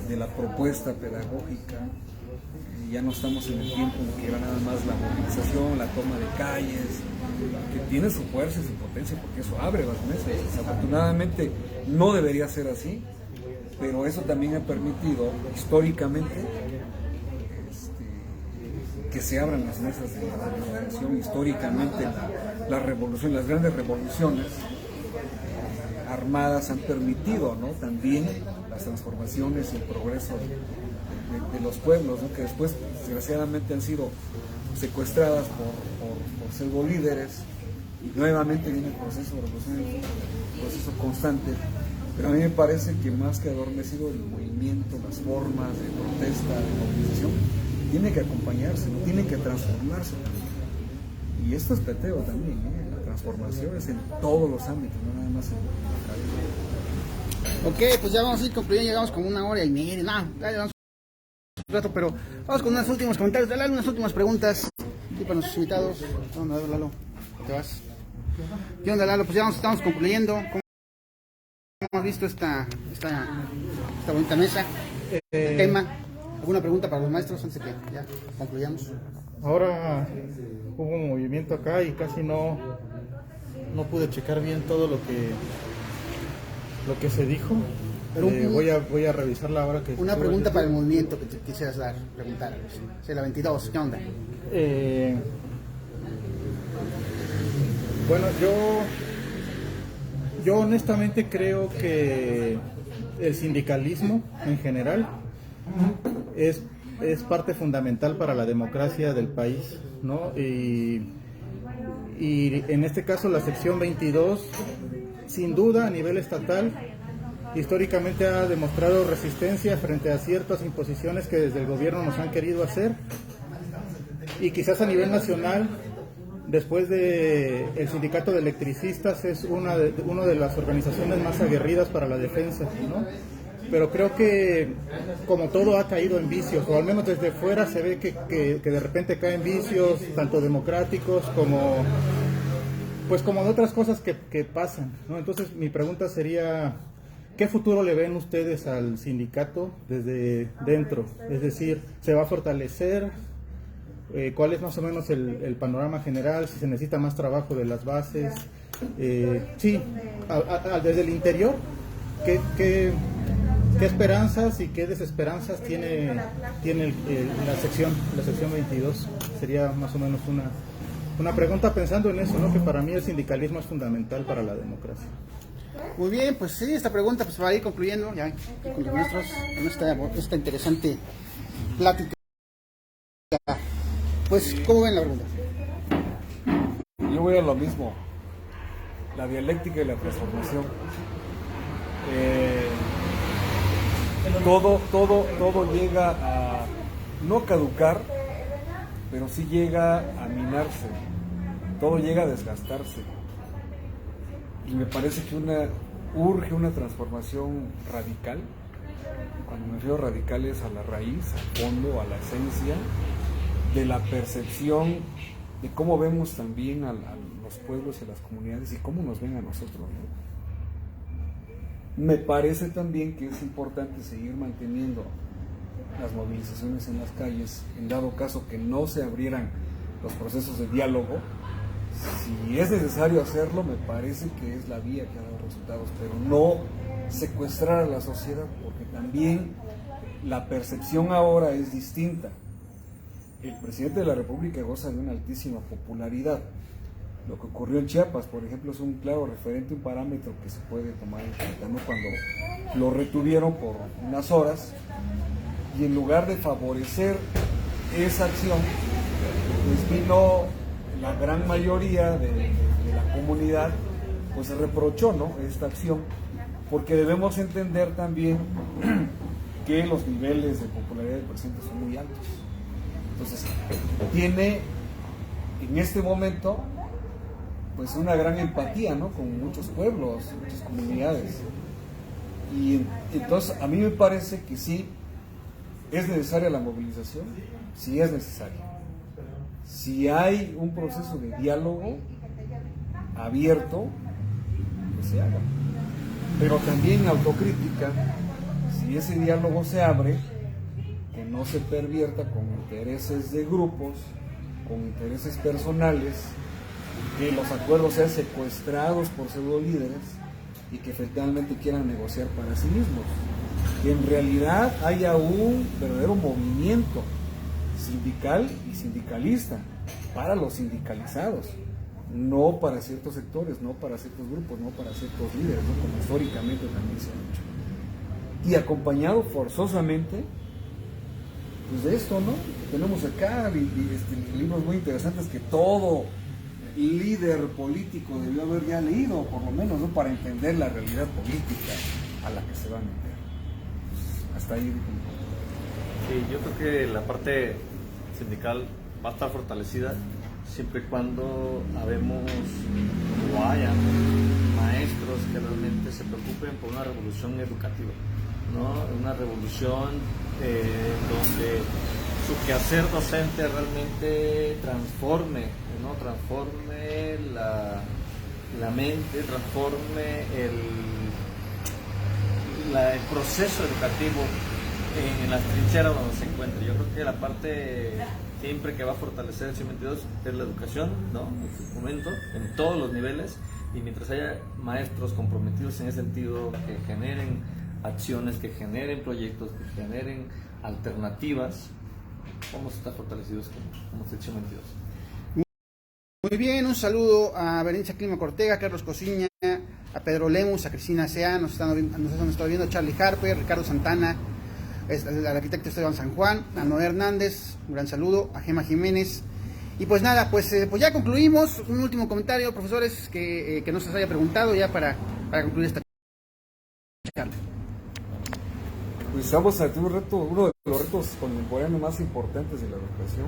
de la propuesta pedagógica. Ya no estamos en el tiempo en que era nada más la movilización, la toma de calles, que tiene su fuerza y su potencia, porque eso abre las mesas. Desafortunadamente no debería ser así, pero eso también ha permitido históricamente que se abran las mesas de la negociación. Históricamente la revolución, las grandes revoluciones armadas han permitido, ¿no? También las transformaciones y el progreso de los pueblos, ¿no? Que después desgraciadamente han sido secuestradas por pseudo líderes y nuevamente viene el proceso de revolución, un proceso constante. Pero a mí me parece que más que adormecido el movimiento, las formas de protesta, de movilización, tiene que acompañarse, ¿no? Tiene que transformarse también. Y esto es peteo también, ¿eh? La transformación es en todos los ámbitos, no nada más en la academia. Ok, pues ya vamos a ir concluyendo, llegamos como 1 hora y media, no, ya llevamos un rato, pero vamos con unos últimos comentarios de Lalo, unas últimas preguntas aquí para nuestros invitados. ¿Dónde vas, Lalo? ¿Te vas? ¿Qué onda, Lalo? Pues ya estamos concluyendo. ¿Cómo has visto esta bonita mesa? Tema. ¿Alguna pregunta para los maestros antes de que ya concluyamos? Ahora hubo un movimiento acá y casi no pude checar bien todo lo que se dijo. Pero voy a revisarla ahora que... Una pregunta para el movimiento que te quisieras preguntar. Sí, la 22, ¿qué onda? Bueno, yo honestamente creo que el sindicalismo en general es parte fundamental para la democracia del país, ¿no? Y en este caso la sección 22, sin duda a nivel estatal, históricamente ha demostrado resistencia frente a ciertas imposiciones que desde el gobierno nos han querido hacer, y quizás a nivel nacional, después de el sindicato de electricistas, es una de las organizaciones más aguerridas para la defensa, ¿no? Pero creo que como todo ha caído en vicios, o al menos desde fuera se ve que de repente caen vicios, tanto democráticos como de otras cosas que pasan, ¿no? Entonces mi pregunta sería, ¿qué futuro le ven ustedes al sindicato desde dentro? Es decir, ¿se va a fortalecer? ¿Cuál es más o menos el panorama general? Si se necesita más trabajo de las bases. Sí, desde el interior, ¿qué esperanzas y qué desesperanzas tiene la sección 22? Sería más o menos una pregunta pensando en eso, ¿no? Que para mí el sindicalismo es fundamental para la democracia. Muy bien, pues sí, esta pregunta pues va a ir concluyendo ya con los nuestros, con esta interesante plática. Pues, ¿cómo ven la pregunta? Yo voy a lo mismo, la dialéctica y la transformación. Todo llega a no caducar, pero sí llega a minarse, todo llega a desgastarse. Y me parece que urge una transformación radical. Cuando me refiero a radical es a la raíz, al fondo, a la esencia de la percepción de cómo vemos también a los pueblos y a las comunidades y cómo nos ven a nosotros, ¿no? Me parece también que es importante seguir manteniendo las movilizaciones en las calles, en dado caso que no se abrieran los procesos de diálogo. Si es necesario hacerlo, me parece que es la vía que ha dado resultados, pero no secuestrar a la sociedad, porque también la percepción ahora es distinta. El presidente de la República goza de una altísima popularidad. Lo que ocurrió en Chiapas, por ejemplo, es un claro referente, un parámetro que se puede tomar en cuenta, ¿no? Cuando lo retuvieron por unas horas y en lugar de favorecer esa acción, pues vino la gran mayoría de la comunidad, pues se reprochó, ¿no?, esta acción, porque debemos entender también que los niveles de popularidad del presidente son muy altos. Entonces, tiene en este momento pues una gran empatía, ¿no?, con muchos pueblos, muchas comunidades. Y entonces a mí me parece que sí es necesaria la movilización, sí es necesaria. Si hay un proceso de diálogo abierto, que se haga. Pero también autocrítica, si ese diálogo se abre, que no se pervierta con intereses de grupos, con intereses personales, que los acuerdos sean secuestrados por pseudo líderes y que efectivamente quieran negociar para sí mismos. Que en realidad haya un verdadero movimiento sindical y sindicalista para los sindicalizados, no para ciertos sectores, no para ciertos grupos, no para ciertos líderes, ¿no?, como históricamente también se ha hecho. Y acompañado forzosamente pues de esto, ¿no? Tenemos acá libros muy interesantes que todo líder político debió haber ya leído, por lo menos, ¿no?, para entender la realidad política a la que se va a meter. Hasta ahí. Sí, yo creo que la parte sindical va a estar fortalecida siempre y cuando habemos o haya maestros maestros que realmente se preocupen por una revolución educativa, ¿no? Una revolución donde su quehacer docente realmente transforme, ¿no? Transforme la mente, transforme el proceso educativo en las trincheras donde se encuentra. Yo creo que la parte siempre que va a fortalecer el 122 es la educación, ¿no? En su momento, en todos los niveles, y mientras haya maestros comprometidos en ese sentido, que generen acciones, que generen proyectos, que generen alternativas, vamos a estar fortalecidos como sección 22. Muy bien, un saludo a Berenice Clima Cortega, a Carlos Cosiña, a Pedro Lemus, a Cristina Sea, nos han estado viendo, Charlie Harper, Ricardo Santana, al arquitecto Esteban San Juan, a Noé Hernández, un gran saludo, a Gema Jiménez. Y pues nada, pues ya concluimos. Un último comentario, profesores, que no se les haya preguntado ya para concluir esta charla. Pues estamos ante un reto, uno de los retos contemporáneos más importantes de la educación.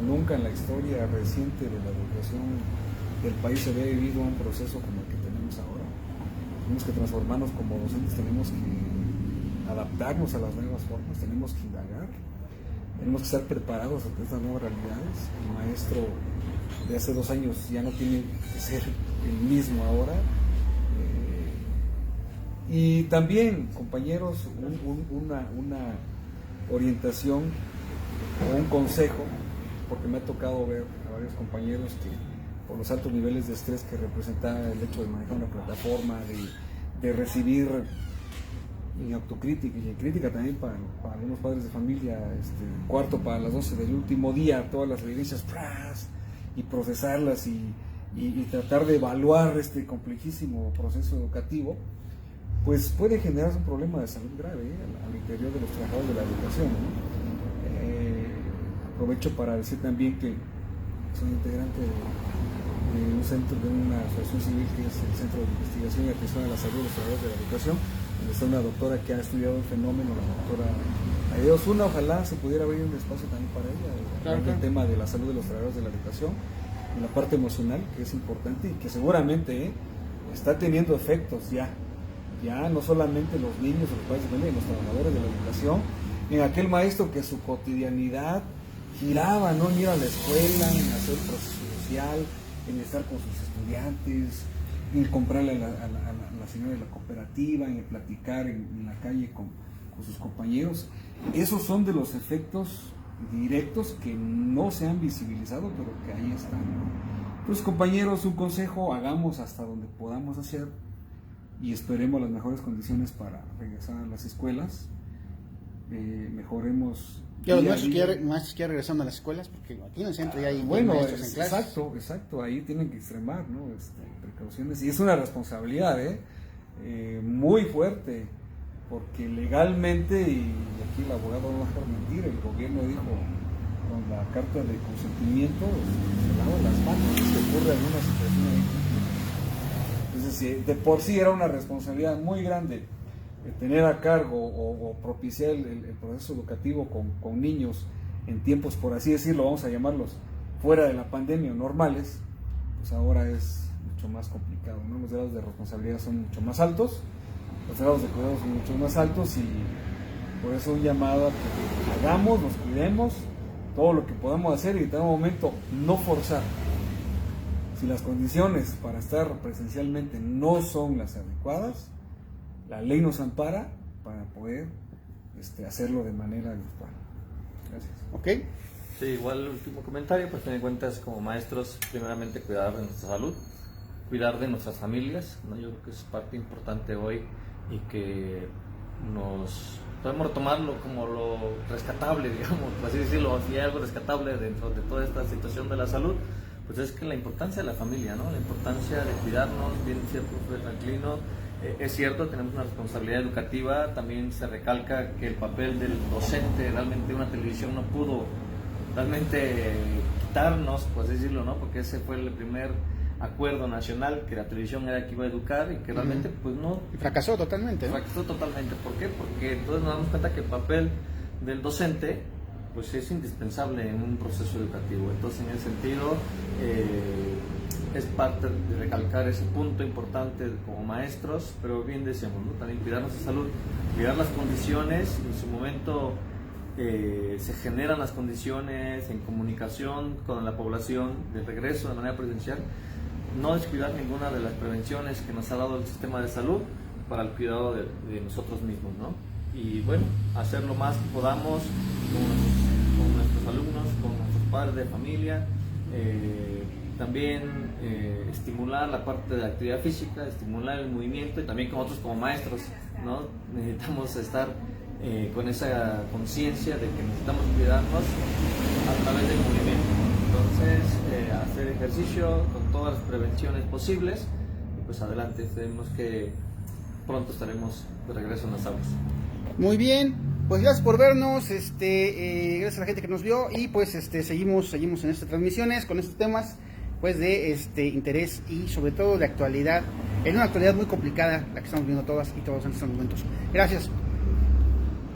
Nunca en la historia reciente de la educación del país se había vivido un proceso como el que tenemos ahora. Tenemos que transformarnos como docentes, tenemos que adaptarnos a las nuevas formas, tenemos que indagar, tenemos que estar preparados ante estas nuevas realidades. El maestro de hace 2 años ya no tiene que ser el mismo ahora. Y también, compañeros, una orientación o un consejo, porque me ha tocado ver a varios compañeros que por los altos niveles de estrés que representa el hecho de manejar una plataforma, de recibir autocrítica y crítica también para algunos padres de familia, cuarto para las 12 del último día, todas las evidencias y procesarlas y tratar de evaluar este complejísimo proceso educativo, pues puede generar un problema de salud grave al interior de los trabajadores de la educación, ¿no? Aprovecho para decir también que soy integrante de un centro, de una asociación civil que es el Centro de Investigación y Atención a la Salud de los Trabajadores de la Educación, donde está una doctora que ha estudiado el fenómeno, la doctora Aide Osuna. Ojalá se pudiera abrir un espacio también para ella, claro, el tema de la salud de los trabajadores de la educación y la parte emocional, que es importante y que seguramente está teniendo efectos ya no solamente los niños, los padres de familia, los trabajadores de la educación, en aquel maestro que su cotidianidad giraba, ¿no?, en ir a la escuela, en hacer el proceso social, en estar con sus estudiantes, en comprarle a la señora de la cooperativa, en platicar en la calle con sus compañeros. Esos son de los efectos directos que no se han visibilizado, pero que ahí están, ¿no? Pues, compañeros, un consejo: hagamos hasta donde podamos hacer y esperemos las mejores condiciones para regresar a las escuelas. Mejoremos. Ya los maestros que ya regresando a las escuelas, porque aquí en el centro ya hay maestros en clases. Exacto, ahí tienen que extremar, ¿no? Precauciones, y es una responsabilidad muy fuerte, porque legalmente, y aquí el abogado no va a dejar mentir, el gobierno dijo con la carta de consentimiento, se lava las manos si ocurre alguna situación ahí. Entonces, de por sí era una responsabilidad muy grande tener a cargo o propiciar el proceso educativo con niños en tiempos, por así decirlo, vamos a llamarlos fuera de la pandemia o normales, pues ahora es mucho más complicado, ¿no? Los grados de responsabilidad son mucho más altos, los grados de cuidado son mucho más altos, y por eso un llamado a que hagamos, nos cuidemos todo lo que podamos hacer y en todo momento no forzar. Si las condiciones para estar presencialmente no son las adecuadas, la ley nos ampara para poder hacerlo de manera virtual. Gracias. Ok. Sí, igual el último comentario, pues tener en cuenta es, como maestros, primeramente cuidar de nuestra salud, cuidar de nuestras familias, ¿no? Yo creo que es parte importante hoy y que podemos tomarlo como lo rescatable, digamos, por así decirlo. Si hay algo rescatable dentro de toda esta situación de la salud, pues es que la importancia de la familia, ¿no? La importancia de cuidarnos, bien decía el profe Tranquilino. Es cierto, tenemos una responsabilidad educativa. También se recalca que el papel del docente, realmente una televisión no pudo realmente quitarnos, por así decirlo, ¿no? Porque ese fue el primer acuerdo nacional, que la televisión era que iba a educar, y que realmente pues no... Y fracasó totalmente, ¿no? Fracasó totalmente. ¿Por qué? Porque entonces nos damos cuenta que el papel del docente pues es indispensable en un proceso educativo. Entonces, en ese sentido, es parte de recalcar ese punto importante como maestros, pero bien decíamos, ¿no? También cuidar nuestra salud, cuidar las condiciones, en su momento se generan las condiciones en comunicación con la población de regreso de manera presencial, no descuidar ninguna de las prevenciones que nos ha dado el sistema de salud para el cuidado de nosotros mismos, ¿no? Y bueno, hacer lo más que podamos con nuestros alumnos, con nuestros padres de familia, también estimular la parte de la actividad física, estimular el movimiento y también con nosotros como maestros, ¿no? Necesitamos estar con esa conciencia de que necesitamos cuidarnos a través del movimiento. Entonces, hacer ejercicio con todas las prevenciones posibles y pues adelante, sabemos que pronto estaremos de regreso en las aulas. Muy bien, pues gracias por vernos, gracias a la gente que nos vio y pues seguimos en estas transmisiones con estos temas pues de interés y sobre todo de actualidad, en una actualidad muy complicada la que estamos viendo todas y todos en estos momentos. Gracias.